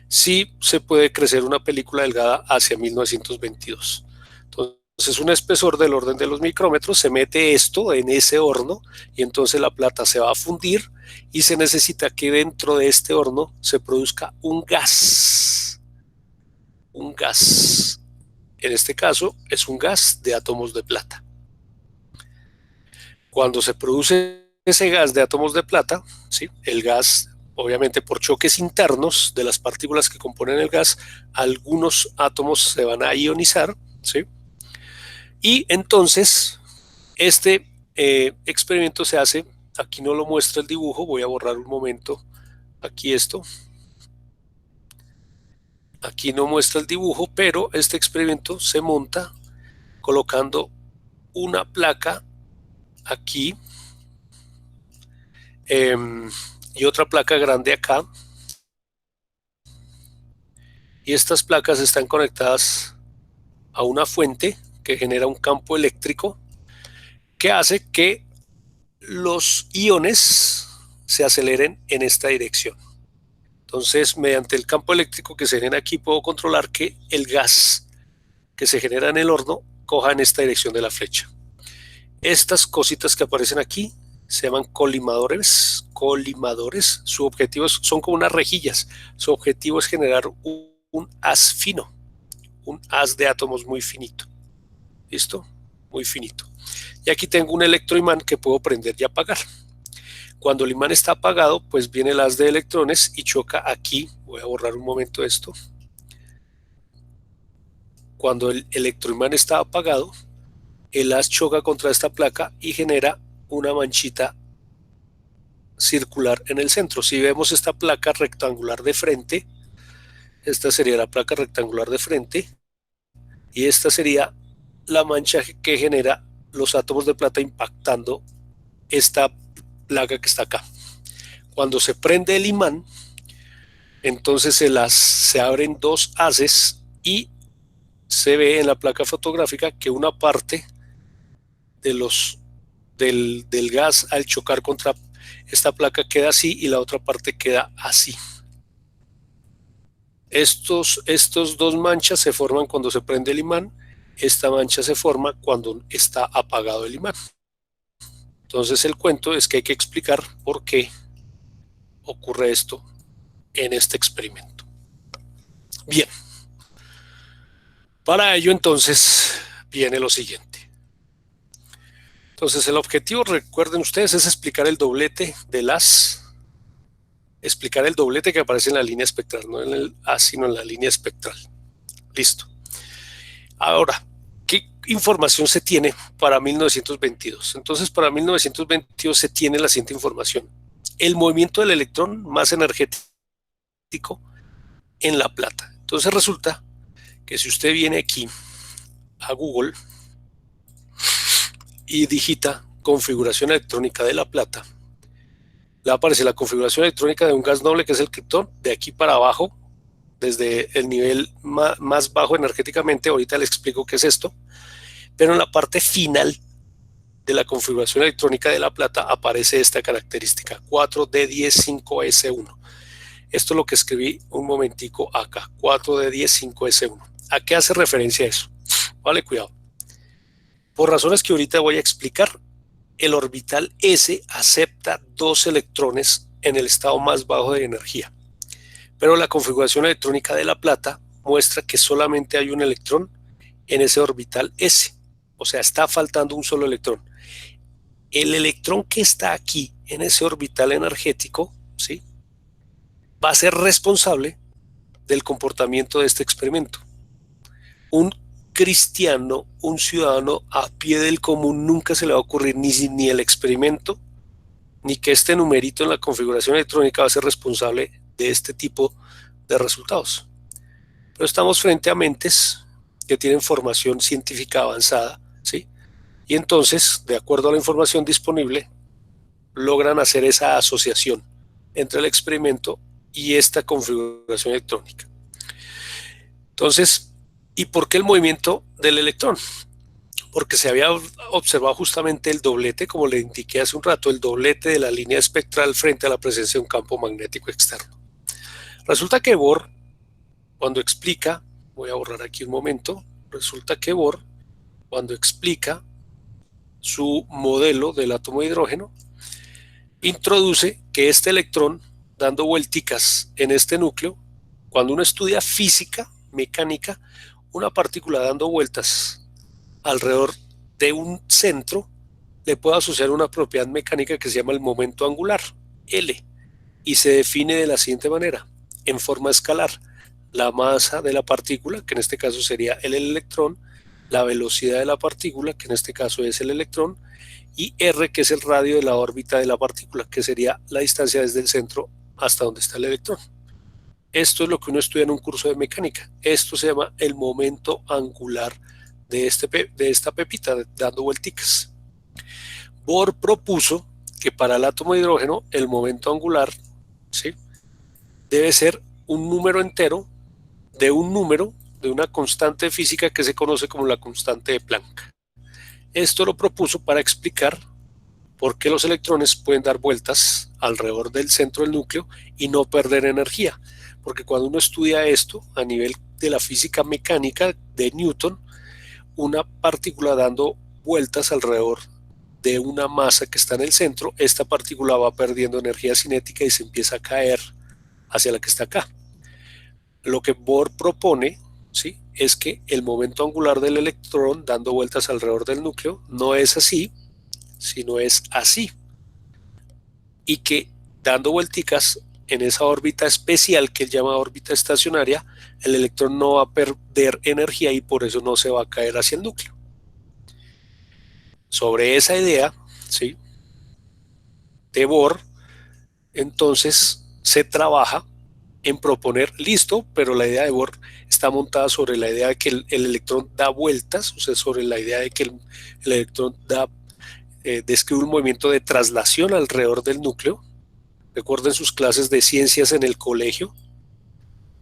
Sí se puede crecer una película delgada hacia 1922. Entonces un espesor del orden de los micrómetros, se mete esto en ese horno y entonces la plata se va a fundir y se necesita que dentro de este horno se produzca un gas. Un gas. En este caso es un gas de átomos de plata. Cuando se produce ese gas de átomos de plata, ¿sí? El gas, obviamente por choques internos de las partículas que componen el gas, algunos átomos se van a ionizar, ¿sí? Y entonces este experimento se hace, aquí no lo muestra el dibujo, voy a borrar un momento aquí esto. Aquí no muestra el dibujo, pero este experimento se monta colocando una placa aquí y otra placa grande acá. Y estas placas están conectadas a una fuente que genera un campo eléctrico que hace que los iones se aceleren en esta dirección. Entonces, mediante el campo eléctrico que se genera aquí, puedo controlar que el gas que se genera en el horno coja en esta dirección de la flecha. Estas cositas que aparecen aquí se llaman colimadores. Su objetivo son como unas rejillas. Su objetivo es generar un haz fino, un haz de átomos muy finito. ¿Listo? Muy finito. Y aquí tengo un electroimán que puedo prender y apagar. Cuando el imán está apagado, pues viene el haz de electrones y choca aquí. Voy a borrar un momento esto. Cuando el electroimán está apagado, el haz choca contra esta placa y genera una manchita circular en el centro. Si vemos esta placa rectangular de frente, esta sería la placa rectangular de frente, y esta sería la mancha que genera los átomos de plata impactando esta placa que está acá. Cuando se prende el imán, entonces se abren dos haces y se ve en la placa fotográfica que una parte del gas al chocar contra esta placa queda así y la otra parte queda así. Estos dos manchas se forman cuando se prende el imán. Esta mancha se forma cuando está apagado el imán. Entonces el cuento es que hay que explicar por qué ocurre esto en este experimento. Bien. Para ello entonces viene lo siguiente. Entonces el objetivo, recuerden ustedes, es explicar el doblete que aparece en la línea espectral, no en el A, sino en la línea espectral. Listo. Ahora, ¿qué información se tiene para 1922? Entonces, para 1922 se tiene la siguiente información. El movimiento del electrón más energético en la plata. Entonces resulta que si usted viene aquí a Google y digita configuración electrónica de la plata, le aparece la configuración electrónica de un gas noble que es el criptón, de aquí para abajo, desde el nivel más bajo energéticamente. Ahorita les explico qué es esto, pero en la parte final de la configuración electrónica de la plata aparece esta característica, 4D10-5S1. Esto es lo que escribí un momentico acá, 4D10-5S1. ¿A qué hace referencia eso? Vale, cuidado. Por razones que ahorita voy a explicar, el orbital S acepta 2 electrones en el estado más bajo de energía. Pero la configuración electrónica de la plata muestra que solamente hay un electrón en ese orbital S. O sea, está faltando un solo electrón. El electrón que está aquí en ese orbital energético, ¿sí?, va a ser responsable del comportamiento de este experimento. Un cristiano, un ciudadano a pie del común, nunca se le va a ocurrir ni el experimento, ni que este numerito en la configuración electrónica va a ser responsable de este tipo de resultados. Pero estamos frente a mentes que tienen formación científica avanzada, ¿sí? Y entonces, de acuerdo a la información disponible, logran hacer esa asociación entre el experimento y esta configuración electrónica. Entonces, ¿y por qué el movimiento del electrón? Porque se había observado justamente el doblete, como le indiqué hace un rato, el doblete de la línea espectral frente a la presencia de un campo magnético externo. Resulta que Bohr, cuando explica, voy a borrar aquí un momento, resulta que Bohr, cuando explica su modelo del átomo de hidrógeno, introduce que este electrón, dando vuelticas en este núcleo, cuando uno estudia física, mecánica, una partícula dando vueltas alrededor de un centro le puede asociar una propiedad mecánica que se llama el momento angular, L, y se define de la siguiente manera, en forma escalar: la masa de la partícula, que en este caso sería el electrón, la velocidad de la partícula, que en este caso es el electrón, y R, que es el radio de la órbita de la partícula, que sería la distancia desde el centro hasta donde está el electrón. Esto es lo que uno estudia en un curso de mecánica. Esto se llama el momento angular de esta pepita dando vuelticas. Bohr propuso que para el átomo de hidrógeno el momento angular, ¿sí?, debe ser un número entero de una constante física que se conoce como la constante de Planck. Esto lo propuso para explicar por qué los electrones pueden dar vueltas alrededor del centro del núcleo y no perder energía. Porque cuando uno estudia esto a nivel de la física mecánica de Newton, una partícula dando vueltas alrededor de una masa que está en el centro, esta partícula va perdiendo energía cinética y se empieza a caer hacia la que está acá. Lo que Bohr propone, ¿sí?, es que el momento angular del electrón dando vueltas alrededor del núcleo no es así, sino es así. Y que dando vuelticas en esa órbita especial que él llama órbita estacionaria, el electrón no va a perder energía y por eso no se va a caer hacia el núcleo. Sobre esa idea, ¿sí?, de Bohr, entonces se trabaja en proponer, listo, pero la idea de Bohr está está montada sobre la idea de que el electrón da vueltas, o sea, sobre la idea de que el electrón describe un movimiento de traslación alrededor del núcleo. Recuerden sus clases de ciencias en el colegio.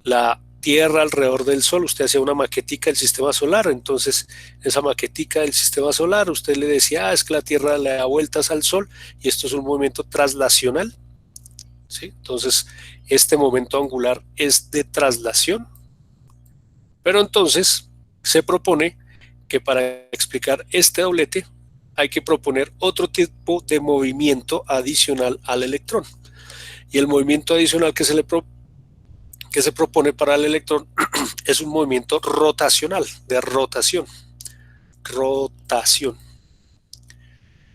La Tierra alrededor del Sol, usted hacía una maquetica del sistema solar, entonces esa maquetica del sistema solar, usted le decía, es que la Tierra le da vueltas al Sol y esto es un movimiento traslacional, ¿sí? Entonces este momento angular es de traslación, pero entonces se propone que para explicar este doblete hay que proponer otro tipo de movimiento adicional al electrón, y el movimiento adicional que se propone para el electrón es un movimiento rotacional, de rotación.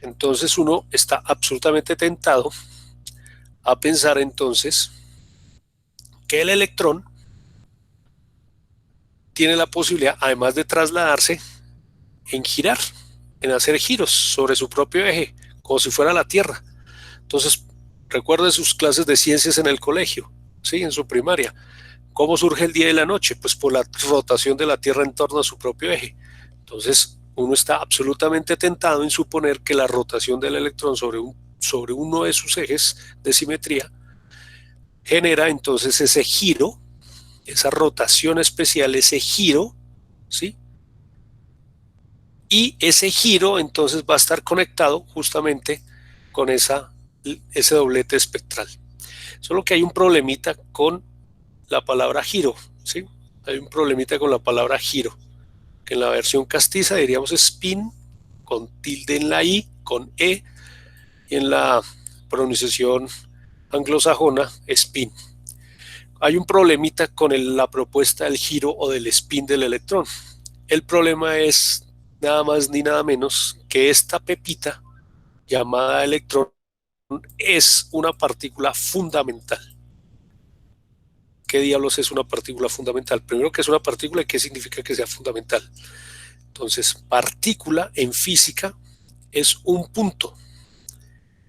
Entonces uno está absolutamente tentado a pensar entonces que el electrón tiene la posibilidad, además de trasladarse, en girar, en hacer giros sobre su propio eje, como si fuera la Tierra. Entonces, recuerde sus clases de ciencias en el colegio, ¿sí? En su primaria. ¿Cómo surge el día y la noche? Pues por la rotación de la Tierra en torno a su propio eje. Entonces, uno está absolutamente tentado en suponer que la rotación del electrón sobre uno de sus ejes de simetría genera entonces ese giro, esa rotación especial, ese giro, ¿sí? Y ese giro entonces va a estar conectado justamente con ese doblete espectral. Solo que hay un problemita con la palabra giro, ¿sí? Hay un problemita con la palabra giro, que en la versión castiza diríamos spin, con tilde en la I, con E, y en la pronunciación anglosajona, spin. Hay un problemita con la propuesta del giro o del spin del electrón. El problema es nada más ni nada menos que esta pepita llamada electrón es una partícula fundamental. ¿Qué diablos es una partícula fundamental? Primero, ¿qué es una partícula y qué significa que sea fundamental? Entonces, partícula en física es un punto,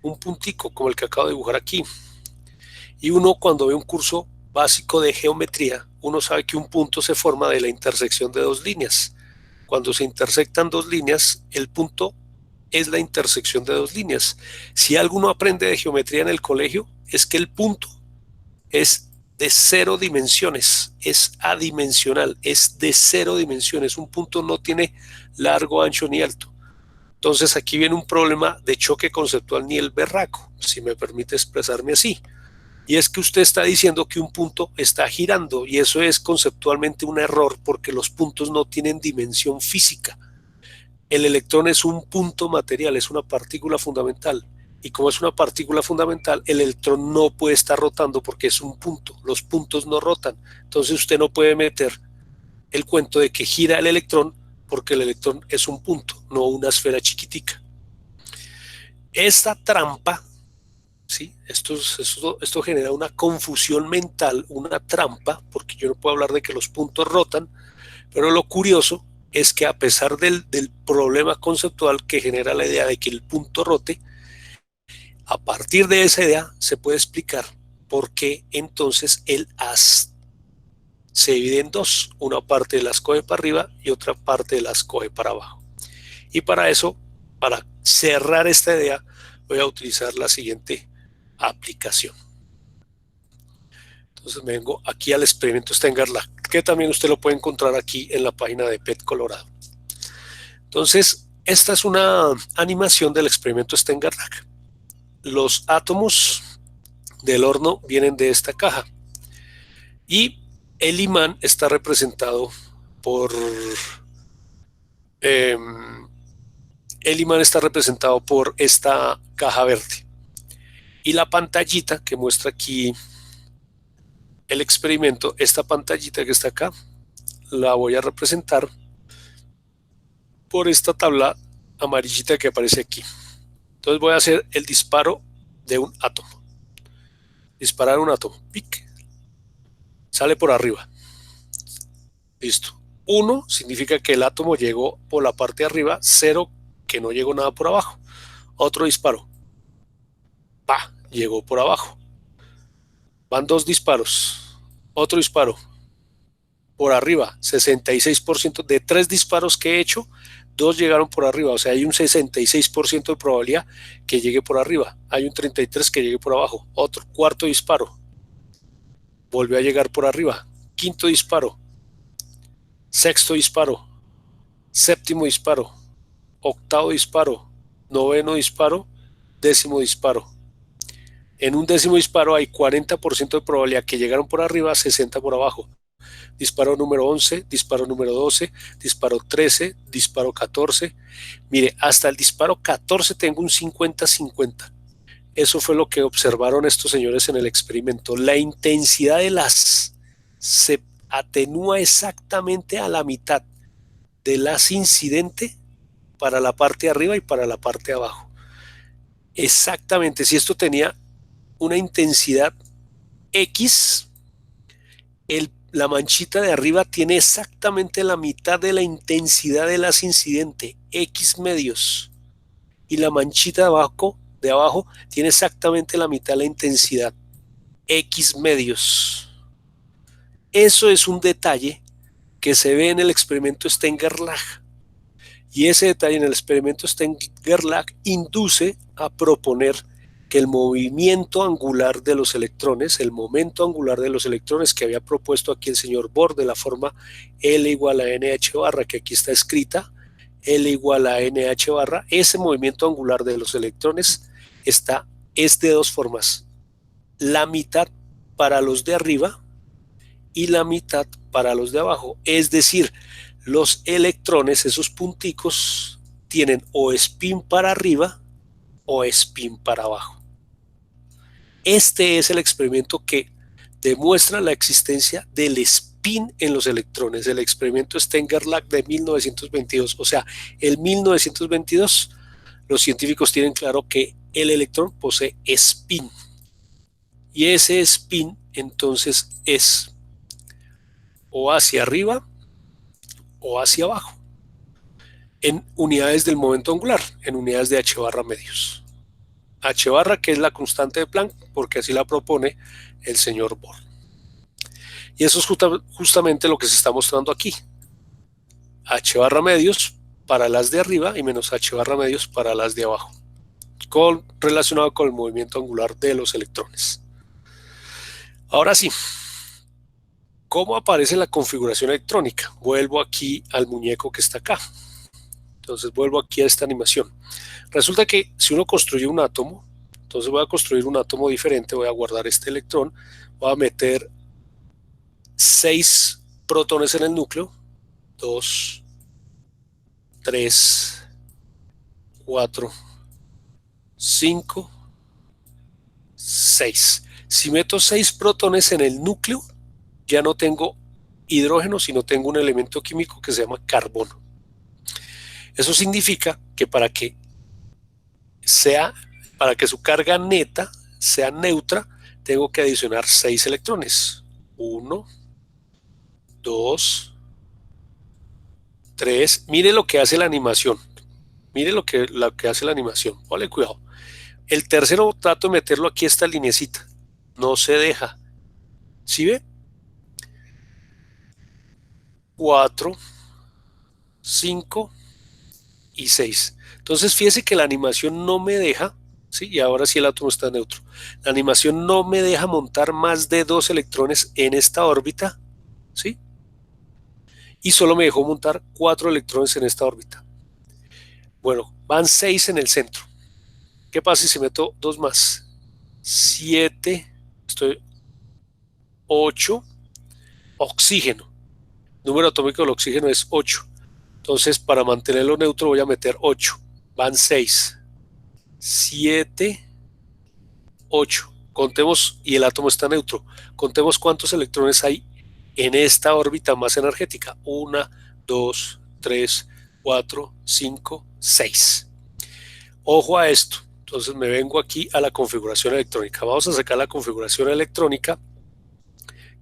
un puntico como el que acabo de dibujar aquí. Y uno, cuando ve un curso básico de geometría, uno sabe que un punto se forma de la intersección de dos líneas. Cuando se intersectan dos líneas, el punto es la intersección de dos líneas. Si alguno aprende de geometría en el colegio, es que el punto es de 0 dimensiones, es adimensional, es de 0 dimensiones. Un punto no tiene largo, ancho ni alto. Entonces aquí viene un problema de choque conceptual ni el berraco, si me permite expresarme así. Y es que usted está diciendo que un punto está girando, y eso es conceptualmente un error porque los puntos no tienen dimensión física. El electrón es un punto material, es una partícula fundamental. Y como es una partícula fundamental, el electrón no puede estar rotando porque es un punto. Los puntos no rotan. Entonces usted no puede meter el cuento de que gira el electrón porque el electrón es un punto, no una esfera chiquitica. Esta trampa, ¿sí? Esto genera una confusión mental, una trampa, porque yo no puedo hablar de que los puntos rotan, pero lo curioso es que a pesar del problema conceptual que genera la idea de que el punto rote, a partir de esa idea se puede explicar por qué entonces el haz se divide en dos. Una parte de las coge para arriba y otra parte de las coge para abajo. Y para eso, para cerrar esta idea, voy a utilizar la siguiente aplicación. Entonces me vengo aquí al experimento Stenger-Lach, que también usted lo puede encontrar aquí en la página de PET Colorado. Entonces, esta es una animación del experimento Stenger-Lach. Los átomos del horno vienen de esta caja y el imán está representado por esta caja verde, y la pantallita que muestra aquí el experimento, esta pantallita que está acá, la voy a representar por esta tabla amarillita que aparece aquí. Entonces voy a hacer el disparo de un átomo. Disparar un átomo. Pic. Sale por arriba. Listo. 1 significa que el átomo llegó por la parte de arriba. 0 que no llegó nada por abajo. Otro disparo. ¡Pah! Llegó por abajo. Van 2 disparos. Otro disparo. por arriba, 66%. De 3 disparos que he hecho, 2 llegaron por arriba, o sea, hay un 66% de probabilidad que llegue por arriba. Hay un 33% que llegue por abajo. Otro, cuarto disparo, volvió a llegar por arriba. Quinto disparo, sexto disparo, séptimo disparo, octavo disparo, noveno disparo, décimo disparo. En un décimo disparo hay 40% de probabilidad que llegaron por arriba, 60% por abajo. Disparo número 11, disparo número 12, disparo 13, disparo 14. Mire, hasta el disparo 14 tengo un 50-50. Eso fue lo que observaron estos señores en el experimento. La intensidad de las se atenúa exactamente a la mitad del haz incidente para la parte de arriba y para la parte de abajo. Exactamente, si esto tenía una intensidad X, la manchita de arriba tiene exactamente la mitad de la intensidad del haz incidente, X medios, y la manchita de abajo tiene exactamente la mitad de la intensidad, X medios. Eso es un detalle que se ve en el experimento Stenger-Lage, y ese detalle en el experimento Stenger-Lage induce a proponer que el movimiento angular de los electrones, el momento angular de los electrones que había propuesto aquí el señor Bohr de la forma L igual a NH barra, que aquí está escrita, L igual a NH barra, ese movimiento angular de los electrones es de dos formas, la mitad para los de arriba y la mitad para los de abajo, es decir, los electrones, esos punticos, tienen o spin para arriba o spin para abajo. Este es el experimento que demuestra la existencia del spin en los electrones, el experimento Stenger-Lage de 1922. O sea, en 1922 los científicos tienen claro que el electrón posee spin. Y ese spin entonces es o hacia arriba o hacia abajo, en unidades del momento angular, en unidades de h barra medios. H barra, que es la constante de Planck, porque así la propone el señor Bohr. Y eso es justamente lo que se está mostrando aquí. H barra medios para las de arriba y menos H barra medios para las de abajo, relacionado con el movimiento angular de los electrones. Ahora sí, ¿cómo aparece la configuración electrónica? Vuelvo aquí al muñeco que está acá. Entonces vuelvo aquí a esta animación. Resulta que si uno construye un átomo, entonces voy a construir un átomo diferente, voy a guardar este electrón, voy a meter 6 protones en el núcleo, 2, 3, 4, 5, 6. Si meto 6 protones en el núcleo, ya no tengo hidrógeno, sino tengo un elemento químico que se llama carbono. Eso significa que para que su carga neta sea neutra, tengo que adicionar 6 electrones. 1, 2, 3. Mire lo que hace la animación. Mire lo que hace la animación. Ponle cuidado. El tercero trato de meterlo aquí a esta linecita. No se deja. ¿Sí ve? 4, 5 y 6. Entonces fíjese que la animación no me deja, ¿sí? Y ahora sí el átomo está neutro. La animación no me deja montar más de 2 electrones en esta órbita, ¿sí? Y solo me dejó montar 4 electrones en esta órbita. Bueno, van 6 en el centro. ¿Qué pasa si meto 2 más? 7, 8, oxígeno. Número atómico del oxígeno es 8. Entonces, para mantenerlo neutro voy a meter 8. Van 6, 7, 8. Contemos, y el átomo está neutro. Contemos cuántos electrones hay en esta órbita más energética. 1, 2, 3, 4, 5, 6. Ojo a esto. Entonces me vengo aquí a la configuración electrónica. Vamos a sacar la configuración electrónica.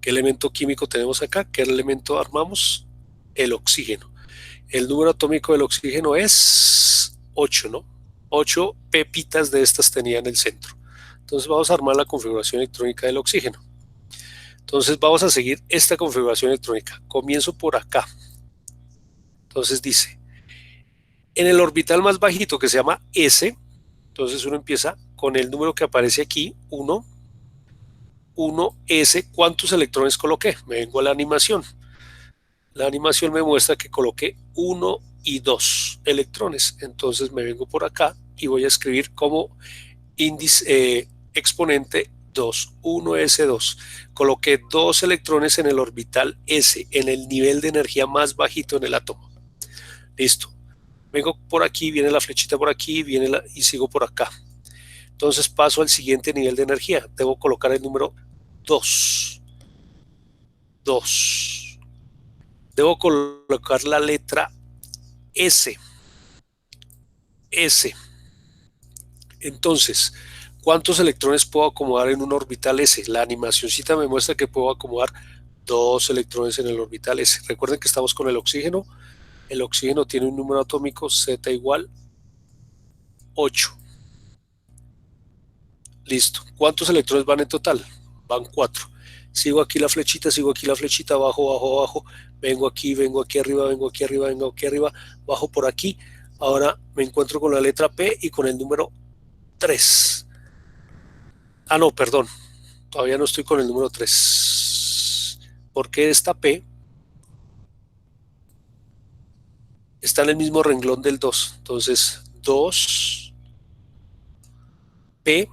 ¿Qué elemento químico tenemos acá? ¿Qué elemento armamos? El oxígeno. El número atómico del oxígeno es 8, ¿no? 8 pepitas de estas tenía en el centro. Entonces vamos a armar la configuración electrónica del oxígeno. Entonces vamos a seguir esta configuración electrónica. Comienzo por acá. Entonces dice, en el orbital más bajito que se llama S, entonces uno empieza con el número que aparece aquí, 1, 1S, ¿cuántos electrones coloqué? Me vengo a la animación. La animación me muestra que coloqué 1 y 2 electrones. Entonces me vengo por acá y voy a escribir como índice, exponente 2, 1S2. Coloqué 2 electrones en el orbital S, en el nivel de energía más bajito en el átomo. Listo. Vengo por aquí, viene la flechita por aquí, y sigo por acá. Entonces paso al siguiente nivel de energía. Debo colocar el número 2. 2. Debo colocar la letra S. S. Entonces, ¿cuántos electrones puedo acomodar en un orbital S? La animacióncita me muestra que puedo acomodar 2 electrones en el orbital S. Recuerden que estamos con el oxígeno. El oxígeno tiene un número atómico Z igual 8. Listo. ¿Cuántos electrones van en total? Van 4. Sigo aquí la flechita, bajo, bajo, bajo. Vengo aquí arriba, vengo aquí arriba, bajo por aquí. Ahora me encuentro con la letra P y con el número 3. Ah, no, perdón. Todavía no estoy con el número 3. Porque esta P está en el mismo renglón del 2. Entonces, 2, P,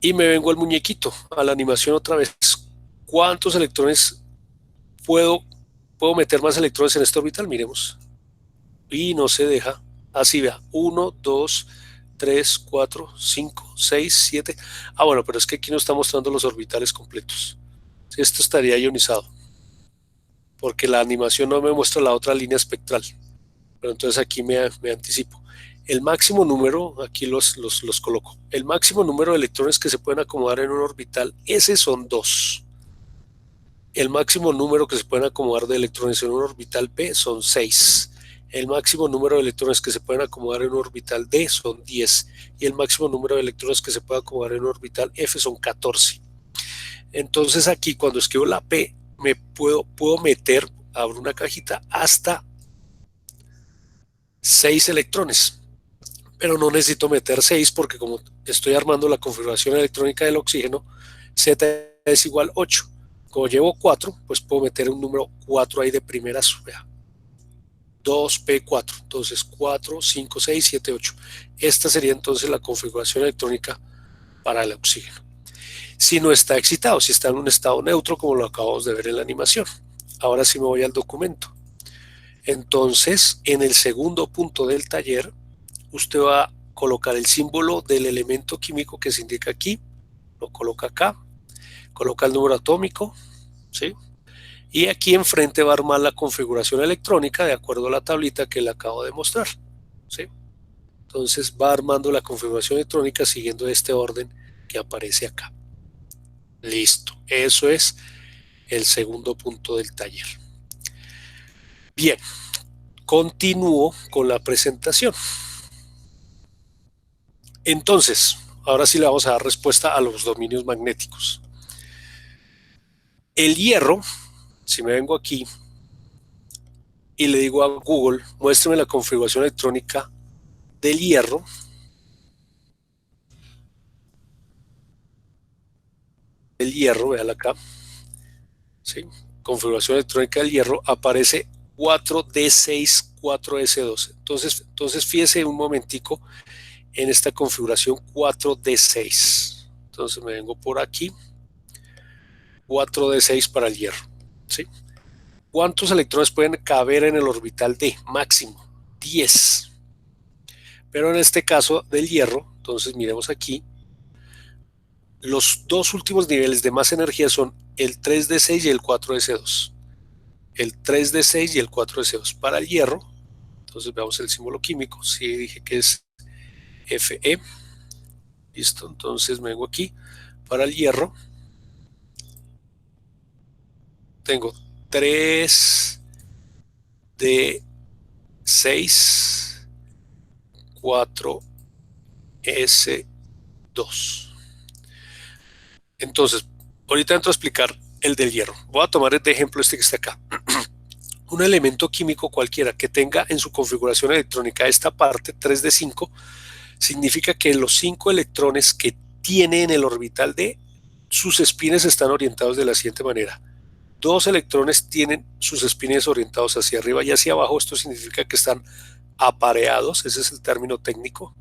y me vengo al muñequito, a la animación otra vez. ¿Cuántos electrones puedo meter más electrones en este orbital? Miremos. Y no se deja. Así vea. 1, 2, 3, 4, 5, 6, 7. Ah, bueno, pero es que aquí no está mostrando los orbitales completos. Esto estaría ionizado, porque la animación no me muestra la otra línea espectral. Pero entonces aquí me anticipo. El máximo número, aquí los coloco. El máximo número de electrones que se pueden acomodar en un orbital S son 2. El máximo número que se pueden acomodar de electrones en un orbital P son 6. El máximo número de electrones que se pueden acomodar en un orbital D son 10. Y el máximo número de electrones que se puede acomodar en un orbital F son 14. Entonces aquí cuando escribo la P, me puedo meter, abro una cajita, hasta 6 electrones. Pero no necesito meter 6 porque como estoy armando la configuración electrónica del oxígeno, Z es igual 8. Como llevo 4, pues puedo meter un número 4 ahí de primeras. Vea. 2P4. Entonces 4, 5, 6, 7, 8. Esta sería entonces la configuración electrónica para el oxígeno. Si no está excitado, si está en un estado neutro, como lo acabamos de ver en la animación. Ahora sí me voy al documento. Entonces, en el segundo punto del taller, usted va a colocar el símbolo del elemento químico que se indica aquí, lo coloca acá, coloca el número atómico, ¿sí? Y aquí enfrente va a armar la configuración electrónica de acuerdo a la tablita que le acabo de mostrar, ¿sí? Entonces va armando la configuración electrónica siguiendo este orden que aparece acá. Listo, eso es el segundo punto del taller. Bien, continúo con la presentación. Entonces, ahora sí le vamos a dar respuesta a los dominios magnéticos. El hierro, si me vengo aquí y le digo a Google, muéstrame la configuración electrónica del hierro, véala acá, ¿sí? Configuración electrónica del hierro, aparece 4D6, 4S2. Entonces fíjese un momentico en esta configuración 4D6. Entonces me vengo por aquí, 4D6 para el hierro, ¿sí? ¿Cuántos electrones pueden caber en el orbital D? Máximo, 10. Pero en este caso del hierro, entonces miremos aquí, los dos últimos niveles de más energía son el 3D6 y el 4S2. El 3D6 y el 4S2 para el hierro. Entonces veamos el símbolo químico. Sí, dije que es Fe. Listo, entonces me vengo aquí. Para el hierro tengo 3D6, 4S2. Entonces, ahorita entro a explicar el del hierro. Voy a tomar de ejemplo este que está acá. Un elemento químico cualquiera que tenga en su configuración electrónica esta parte 3 de 5, significa que los 5 electrones que tiene en el orbital D, sus espines están orientados de la siguiente manera. 2 electrones tienen sus espines orientados hacia arriba y hacia abajo. Esto significa que están apareados, ese es el término técnico.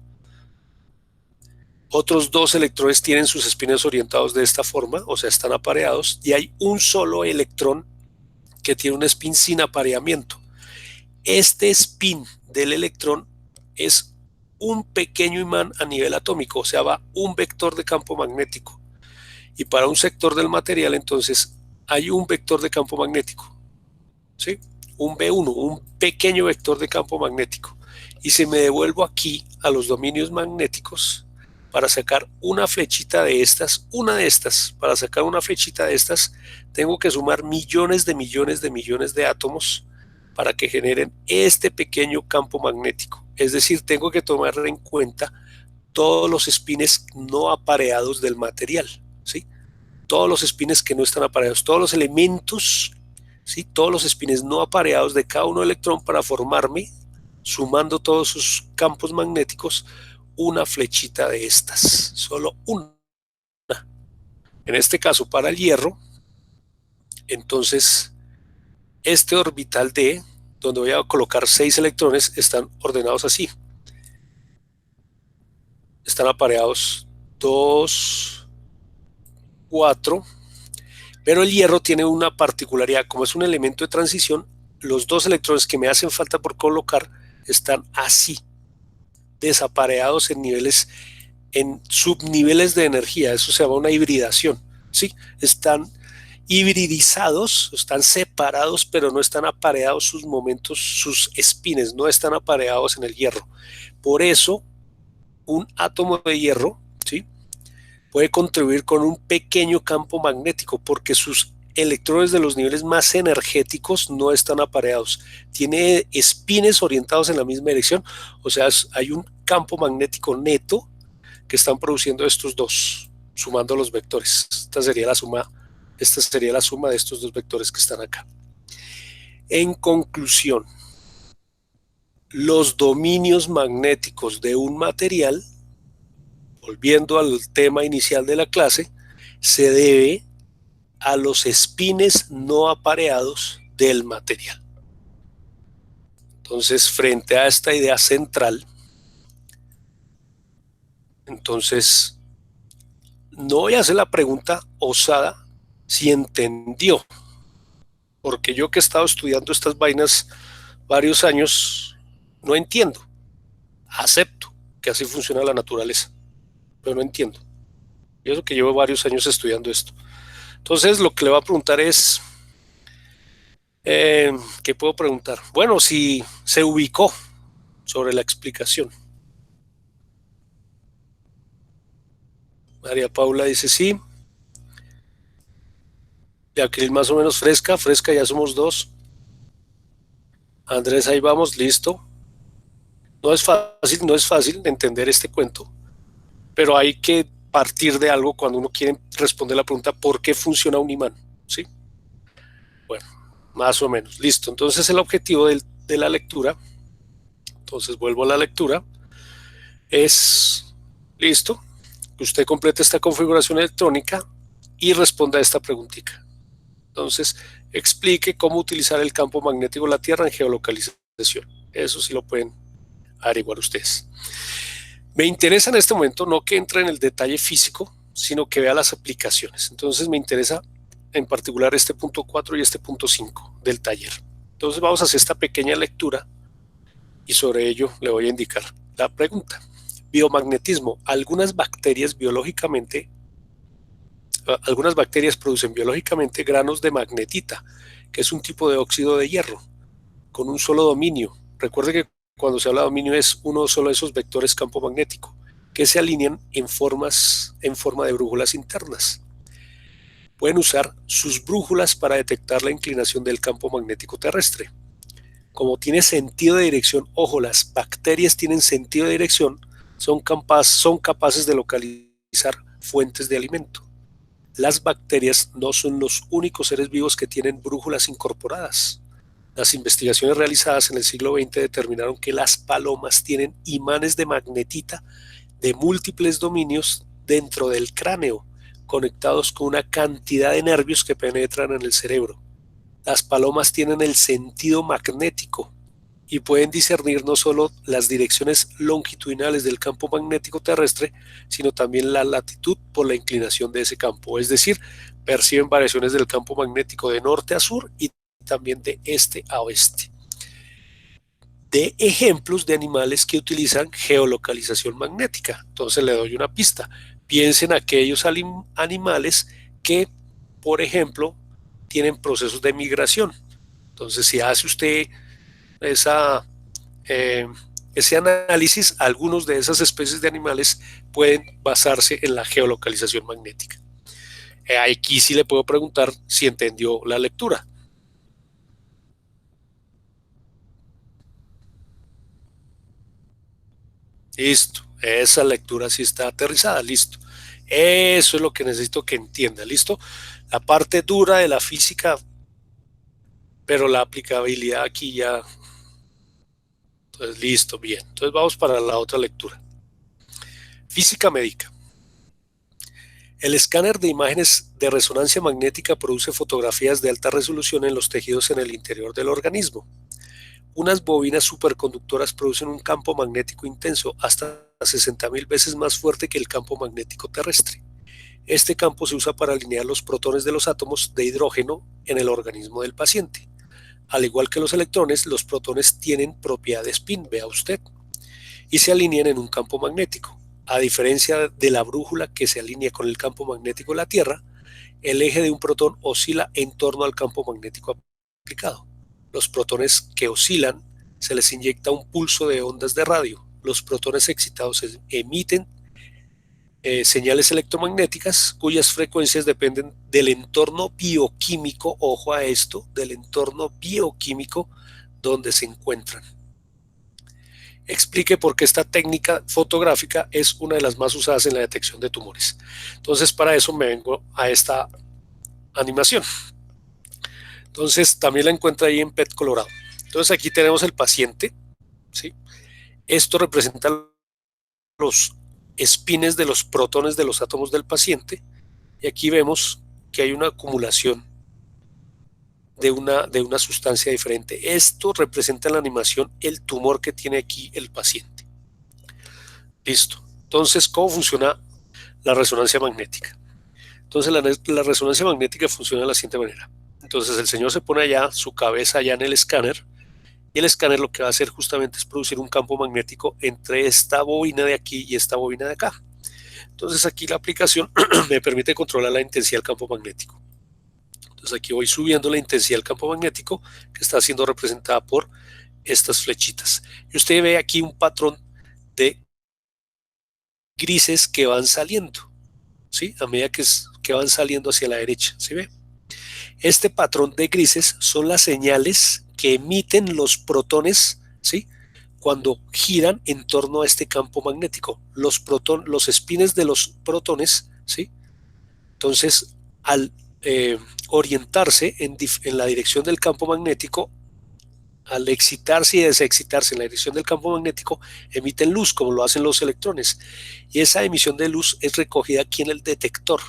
Otros 2 electrones tienen sus espines orientados de esta forma, o sea, están apareados, y hay un solo electrón que tiene un spin sin apareamiento. Este spin del electrón es un pequeño imán a nivel atómico, o sea, va un vector de campo magnético. Y para un sector del material, entonces, hay un vector de campo magnético, ¿sí? Un V1, un pequeño vector de campo magnético. Y si me devuelvo aquí a los dominios magnéticos, para sacar una flechita de estas, para sacar una flechita de estas, tengo que sumar millones de millones de millones de átomos para que generen este pequeño campo magnético. Es decir, tengo que tomar en cuenta todos los espines no apareados del material, ¿sí? Todos los espines que no están apareados, todos los elementos, ¿sí? Todos los espines no apareados de cada uno del electrón para formarme, sumando todos sus campos magnéticos, una flechita de estas, solo una. En este caso para el hierro, entonces este orbital D, donde voy a colocar 6 electrones, están ordenados así. Están apareados 2, 4, pero el hierro tiene una particularidad. Como es un elemento de transición, los 2 electrones que me hacen falta por colocar están así, desapareados en niveles, en subniveles de energía. Eso se llama una hibridación, ¿sí? Están hibridizados, están separados, pero no están apareados sus momentos, sus espines, no están apareados en el hierro. Por eso, un átomo de hierro, ¿sí?, puede contribuir con un pequeño campo magnético, porque sus electrones de los niveles más energéticos no están apareados. Tiene espines orientados en la misma dirección, o sea, hay un campo magnético neto que están produciendo estos dos, sumando los vectores. Esta sería la suma de estos 2 vectores que están acá. En conclusión, los dominios magnéticos de un material, volviendo al tema inicial de la clase, se debe a los espines no apareados del material. Entonces, frente a esta idea central, entonces, no voy a hacer la pregunta osada si entendió, porque yo que he estado estudiando estas vainas varios años, no entiendo. Acepto que así funciona la naturaleza, pero no entiendo. Y eso que llevo varios años estudiando esto. Entonces, lo que le voy a preguntar es, ¿qué puedo preguntar? Bueno, si se ubicó sobre la explicación. María Paula dice sí. Jacqueline más o menos fresca, ya somos 2. Andrés, ahí vamos, listo. No es fácil entender este cuento, pero hay que partir de algo cuando uno quiere responder la pregunta ¿por qué funciona un imán? ¿Sí? Bueno, más o menos, listo. Entonces el objetivo de la lectura, entonces vuelvo a la lectura, es, listo, que usted complete esta configuración electrónica y responda a esta preguntita. Entonces, explique cómo utilizar el campo magnético de la Tierra en geolocalización. Eso sí lo pueden averiguar ustedes. Me interesa en este momento no que entre en el detalle físico, sino que vea las aplicaciones. Entonces me interesa en particular este punto 4 y este punto 5 del taller. Entonces vamos a hacer esta pequeña lectura y sobre ello le voy a indicar la pregunta. Biomagnetismo. Algunas bacterias producen biológicamente granos de magnetita, que es un tipo de óxido de hierro, con un solo dominio. Recuerde que cuando se habla de dominio es uno solo de esos vectores campo magnético, que se alinean en forma de brújulas internas. Pueden usar sus brújulas para detectar la inclinación del campo magnético terrestre. Como tiene sentido de dirección, ojo, las bacterias tienen sentido de dirección, son capaces de localizar fuentes de alimento. Las bacterias no son los únicos seres vivos que tienen brújulas incorporadas. Las investigaciones realizadas en el siglo XX determinaron que las palomas tienen imanes de magnetita de múltiples dominios dentro del cráneo, conectados con una cantidad de nervios que penetran en el cerebro. Las palomas tienen el sentido magnético y pueden discernir no solo las direcciones longitudinales del campo magnético terrestre, sino también la latitud por la inclinación de ese campo. Es decir, perciben variaciones del campo magnético de norte a sur y también de este a oeste. De ejemplos de animales que utilizan geolocalización magnética. Entonces le doy una pista. Piensen en aquellos animales que, por ejemplo, tienen procesos de migración. Entonces, si hace usted ese análisis, algunos de esas especies de animales pueden basarse en la geolocalización magnética. Aquí sí le puedo preguntar si entendió la lectura. Listo, esa lectura sí está aterrizada, listo. Eso es lo que necesito que entienda, listo. La parte dura de la física, pero la aplicabilidad aquí ya. Entonces, listo, bien. Entonces vamos para la otra lectura. Física médica. El escáner de imágenes de resonancia magnética produce fotografías de alta resolución en los tejidos en el interior del organismo. Unas bobinas superconductoras producen un campo magnético intenso hasta 60.000 veces más fuerte que el campo magnético terrestre. Este campo se usa para alinear los protones de los átomos de hidrógeno en el organismo del paciente. Al igual que los electrones, los protones tienen propiedad de spin, vea usted, y se alinean en un campo magnético. A diferencia de la brújula que se alinea con el campo magnético de la Tierra, el eje de un protón oscila en torno al campo magnético aplicado. Los protones que oscilan se les inyecta un pulso de ondas de radio. Los protones excitados emiten señales electromagnéticas cuyas frecuencias dependen del entorno bioquímico, ojo a esto, del entorno bioquímico donde se encuentran. Explique por qué esta técnica fotográfica es una de las más usadas en la detección de tumores. Entonces, para eso me vengo a esta animación. Entonces, también la encuentra ahí en PET colorado. Entonces, aquí tenemos el paciente, ¿sí? Esto representa los espines de los protones de los átomos del paciente, y aquí vemos que hay una acumulación de una sustancia diferente. Esto representa en la animación el tumor que tiene aquí el paciente. Listo. Entonces, ¿cómo funciona la resonancia magnética? Entonces, la resonancia magnética funciona de la siguiente manera. Entonces, el señor se pone allá, su cabeza allá en el escáner, y el escáner lo que va a hacer justamente es producir un campo magnético entre esta bobina de aquí y esta bobina de acá. Entonces, aquí la aplicación me permite controlar la intensidad del campo magnético. Entonces, aquí voy subiendo la intensidad del campo magnético, que está siendo representada por estas flechitas. Y usted ve aquí un patrón de grises que van saliendo, ¿sí? A medida que van saliendo hacia la derecha, ¿sí ve? Este patrón de grises son las señales que emiten los protones, ¿sí? Cuando giran en torno a este campo magnético. Los espines de los protones, ¿sí? Entonces, al orientarse en la dirección del campo magnético, al excitarse y desexcitarse en la dirección del campo magnético, emiten luz, como lo hacen los electrones. Y esa emisión de luz es recogida aquí en el detector.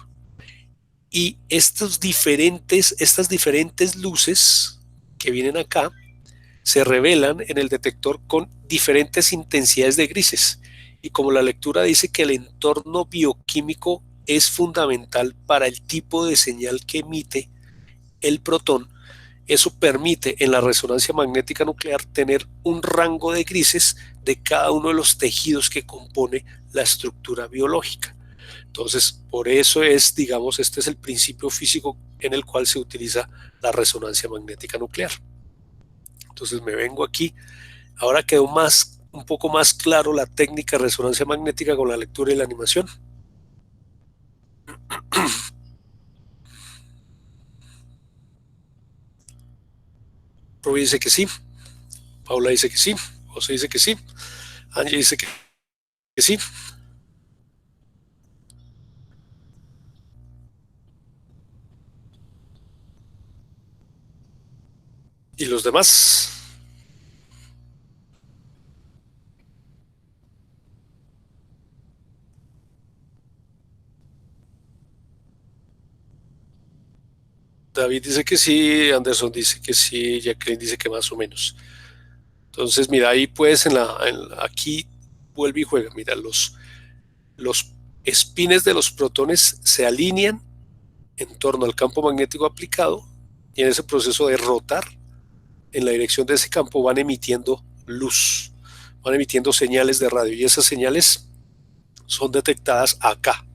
Y estas diferentes luces que vienen acá se revelan en el detector con diferentes intensidades de grises. Y como la lectura dice que el entorno bioquímico es fundamental para el tipo de señal que emite el protón, eso permite en la resonancia magnética nuclear tener un rango de grises de cada uno de los tejidos que compone la estructura biológica. Entonces, por eso es, digamos, este es el principio físico en el cual se utiliza la resonancia magnética nuclear. Entonces me vengo aquí. Ahora quedó un poco más claro la técnica de resonancia magnética con la lectura y la animación. Robbie dice que sí, Paula dice que sí, José dice que sí, Angie dice que sí. los demás? David dice que sí, Anderson dice que sí, Jacqueline dice que más o menos. Entonces, mira, ahí puedes aquí vuelve y juega. Mira, los espines de los protones se alinean en torno al campo magnético aplicado y en ese proceso de rotar en la dirección de ese campo van emitiendo luz, van emitiendo señales de radio y esas señales son detectadas acá.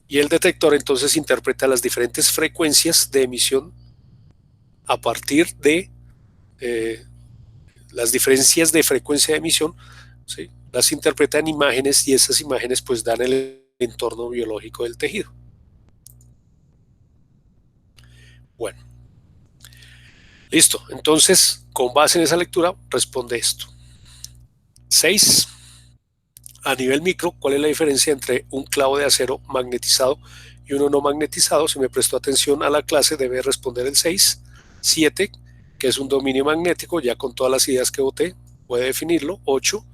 Y el detector entonces interpreta las diferentes frecuencias de emisión a partir de las diferencias de frecuencia de emisión, ¿sí? Las interpreta en imágenes y esas imágenes pues dan el entorno biológico del tejido. Bueno, listo. Entonces, con base en esa lectura, responde esto. 6. A nivel micro, ¿cuál es la diferencia entre un clavo de acero magnetizado y uno no magnetizado? Si me prestó atención a la clase, debe responder el 6. 7, que es un dominio magnético, ya con todas las ideas que boté, puede definirlo. 8,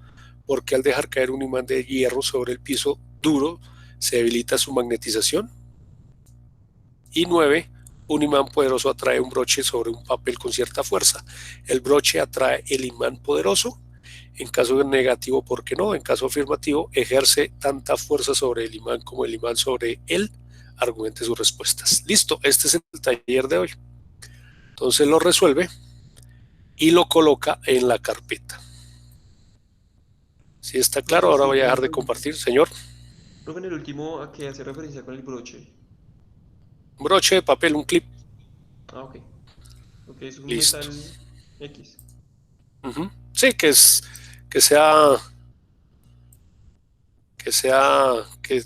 porque al dejar caer un imán de hierro sobre el piso duro, se debilita su magnetización. Y 9, un imán poderoso atrae un broche sobre un papel con cierta fuerza. El broche atrae el imán poderoso. En caso negativo, ¿por qué no? En caso afirmativo, ejerce tanta fuerza sobre el imán como el imán sobre él. Argumente sus respuestas. Listo, este es el taller de hoy. Entonces lo resuelve y lo coloca en la carpeta. Si está claro, ahora Sí, voy a una dejar de pregunta. compartir. Señor, Profe, en el último, ¿a qué hace referencia con el broche? broche de papel, un clip. Ah, ok. Ok, es un Listo. metal X. Sí, que sea, que sea, que,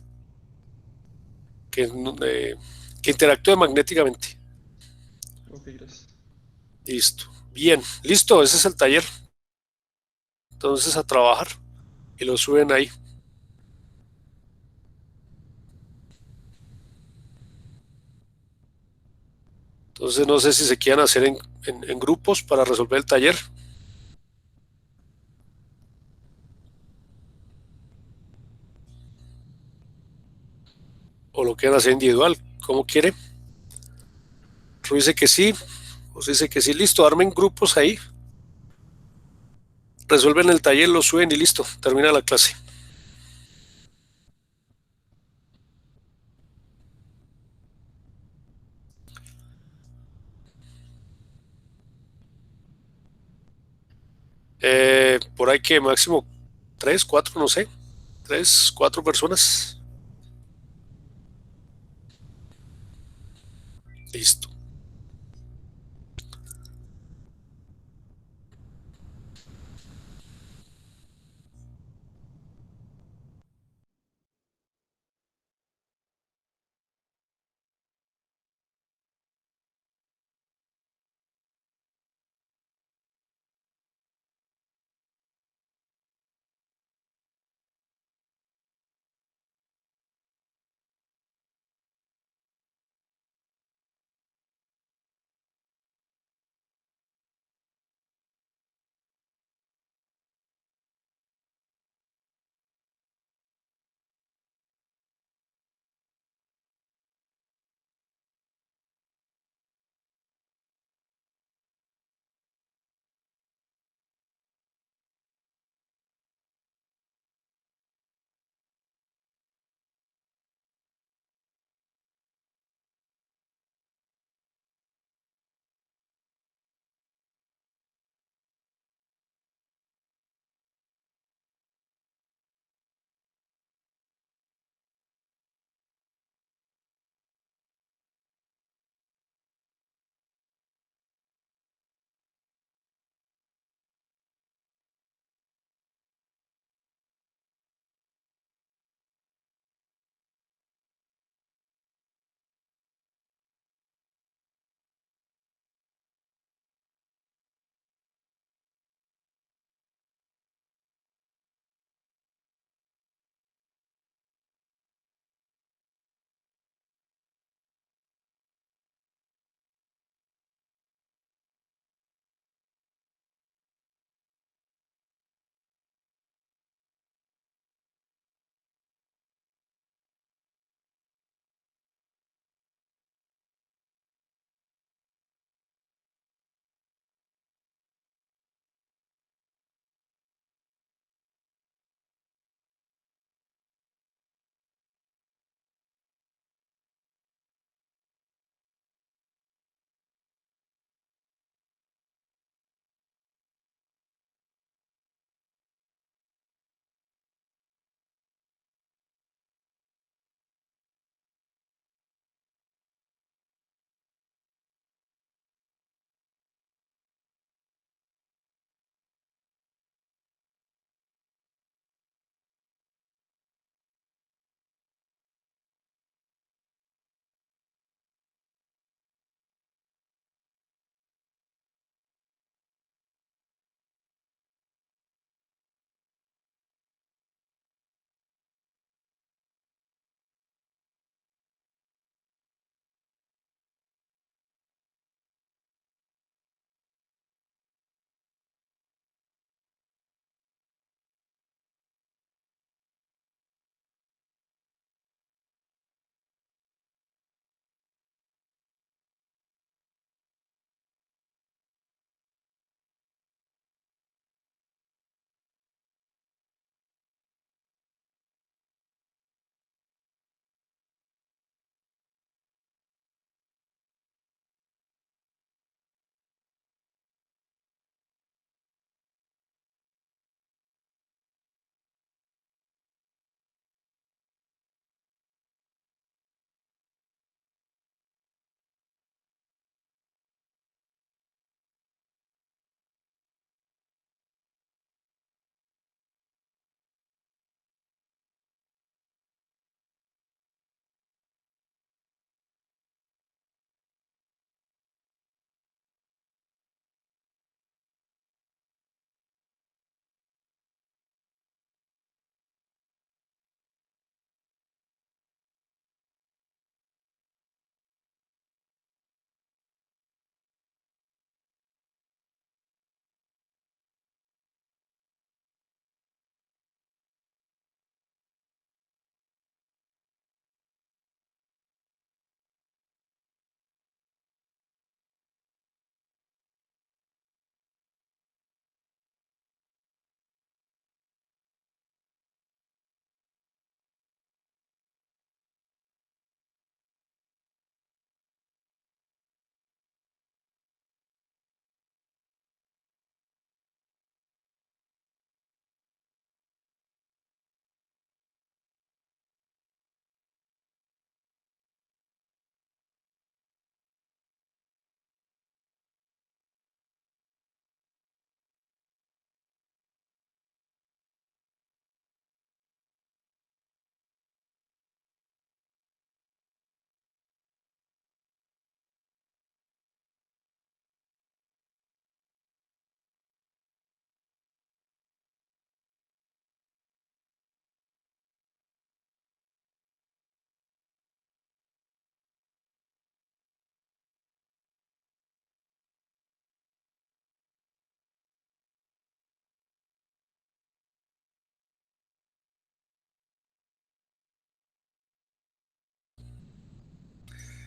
eh, que interactúe magnéticamente. Ok, gracias. Listo. Bien, listo, ese es el taller. Entonces a trabajar y lo suben ahí. Entonces no sé si se quieran hacer en grupos para resolver el taller o lo quieran hacer individual, como quiere. Ruiz dice que sí, José dice que sí, listo, armen grupos ahí, resuelven el taller, lo suben y listo, termina la clase. Por ahí que máximo 3, 4, no sé, 3, 4 personas. Listo.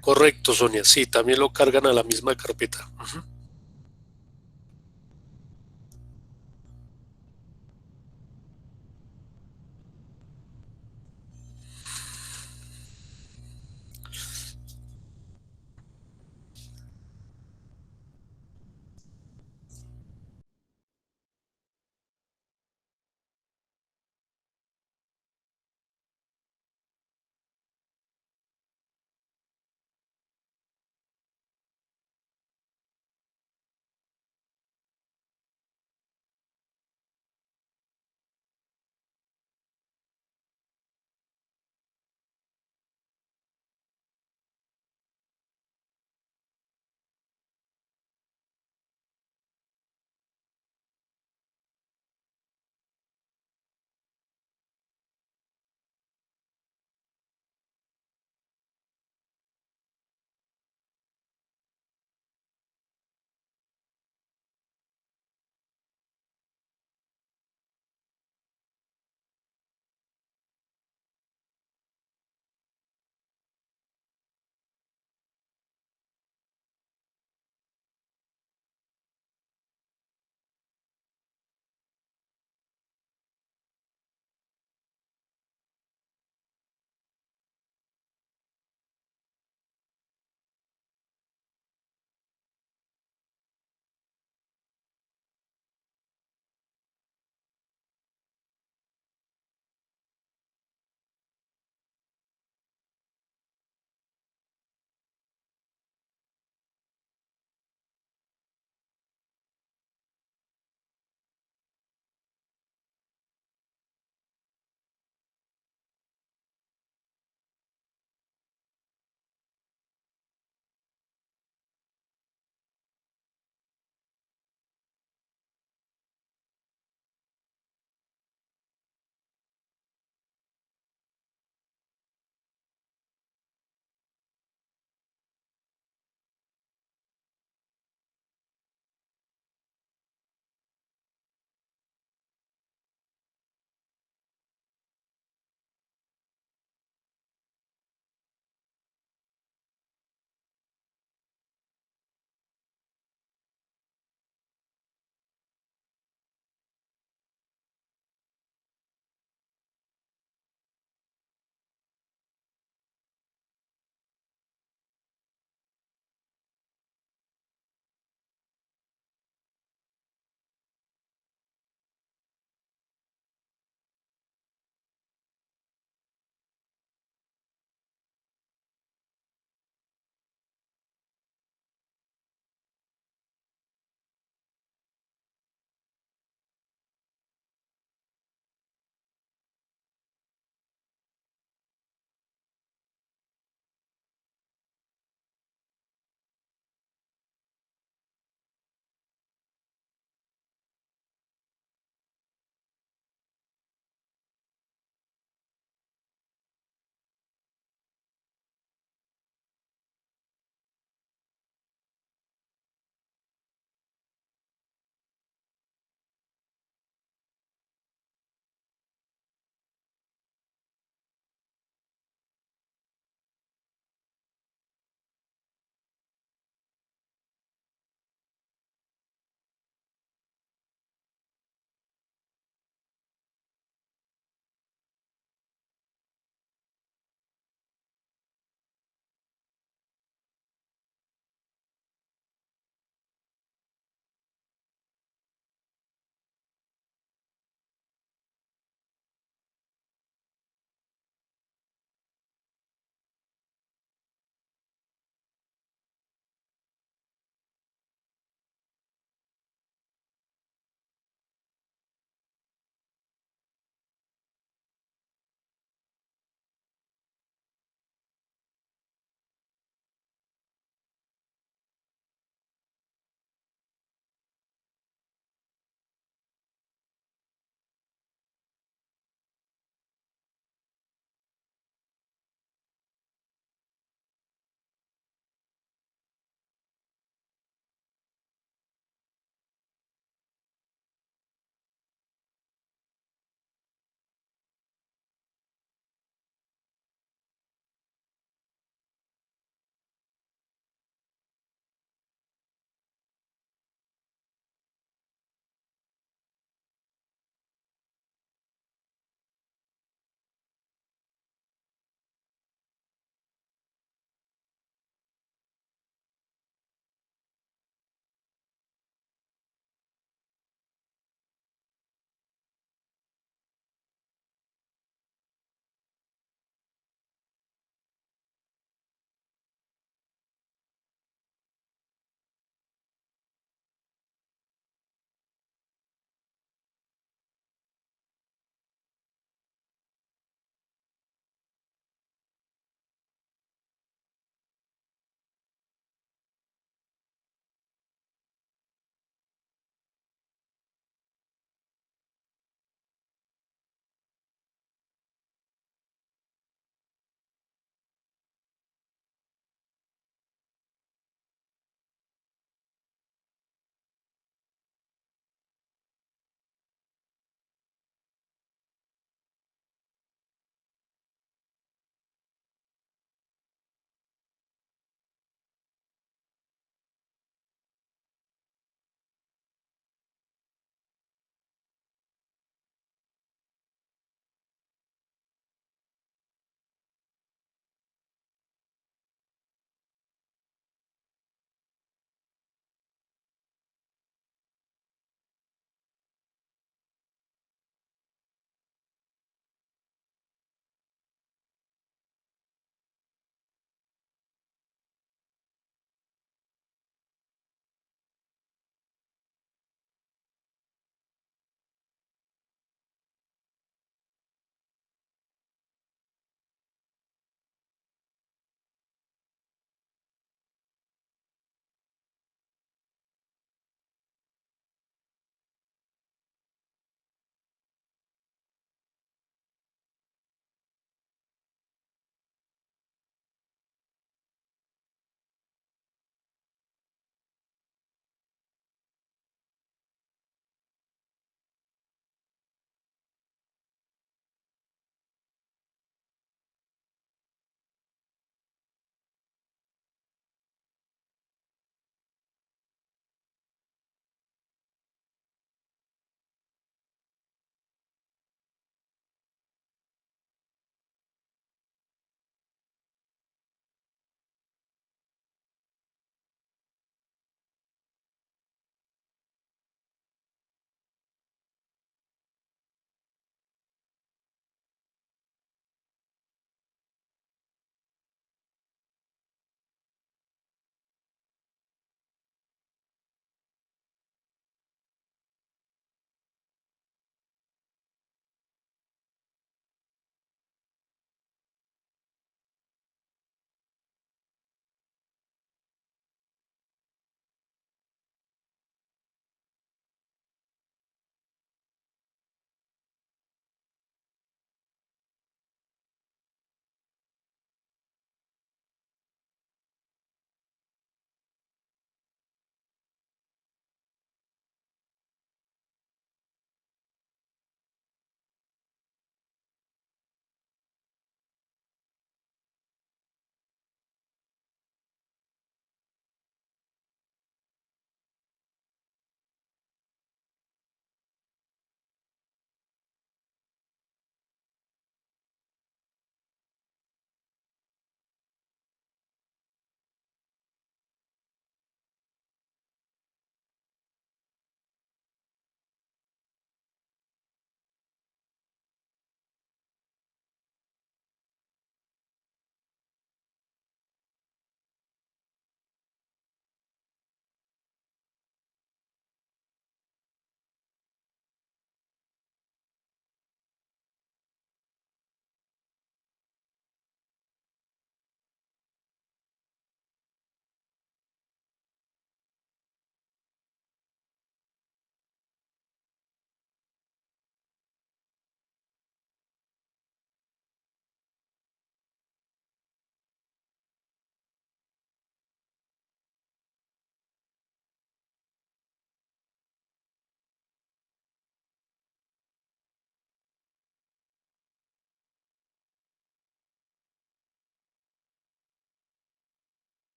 Correcto, Sonia. Sí, también lo cargan a la misma carpeta. Ujú.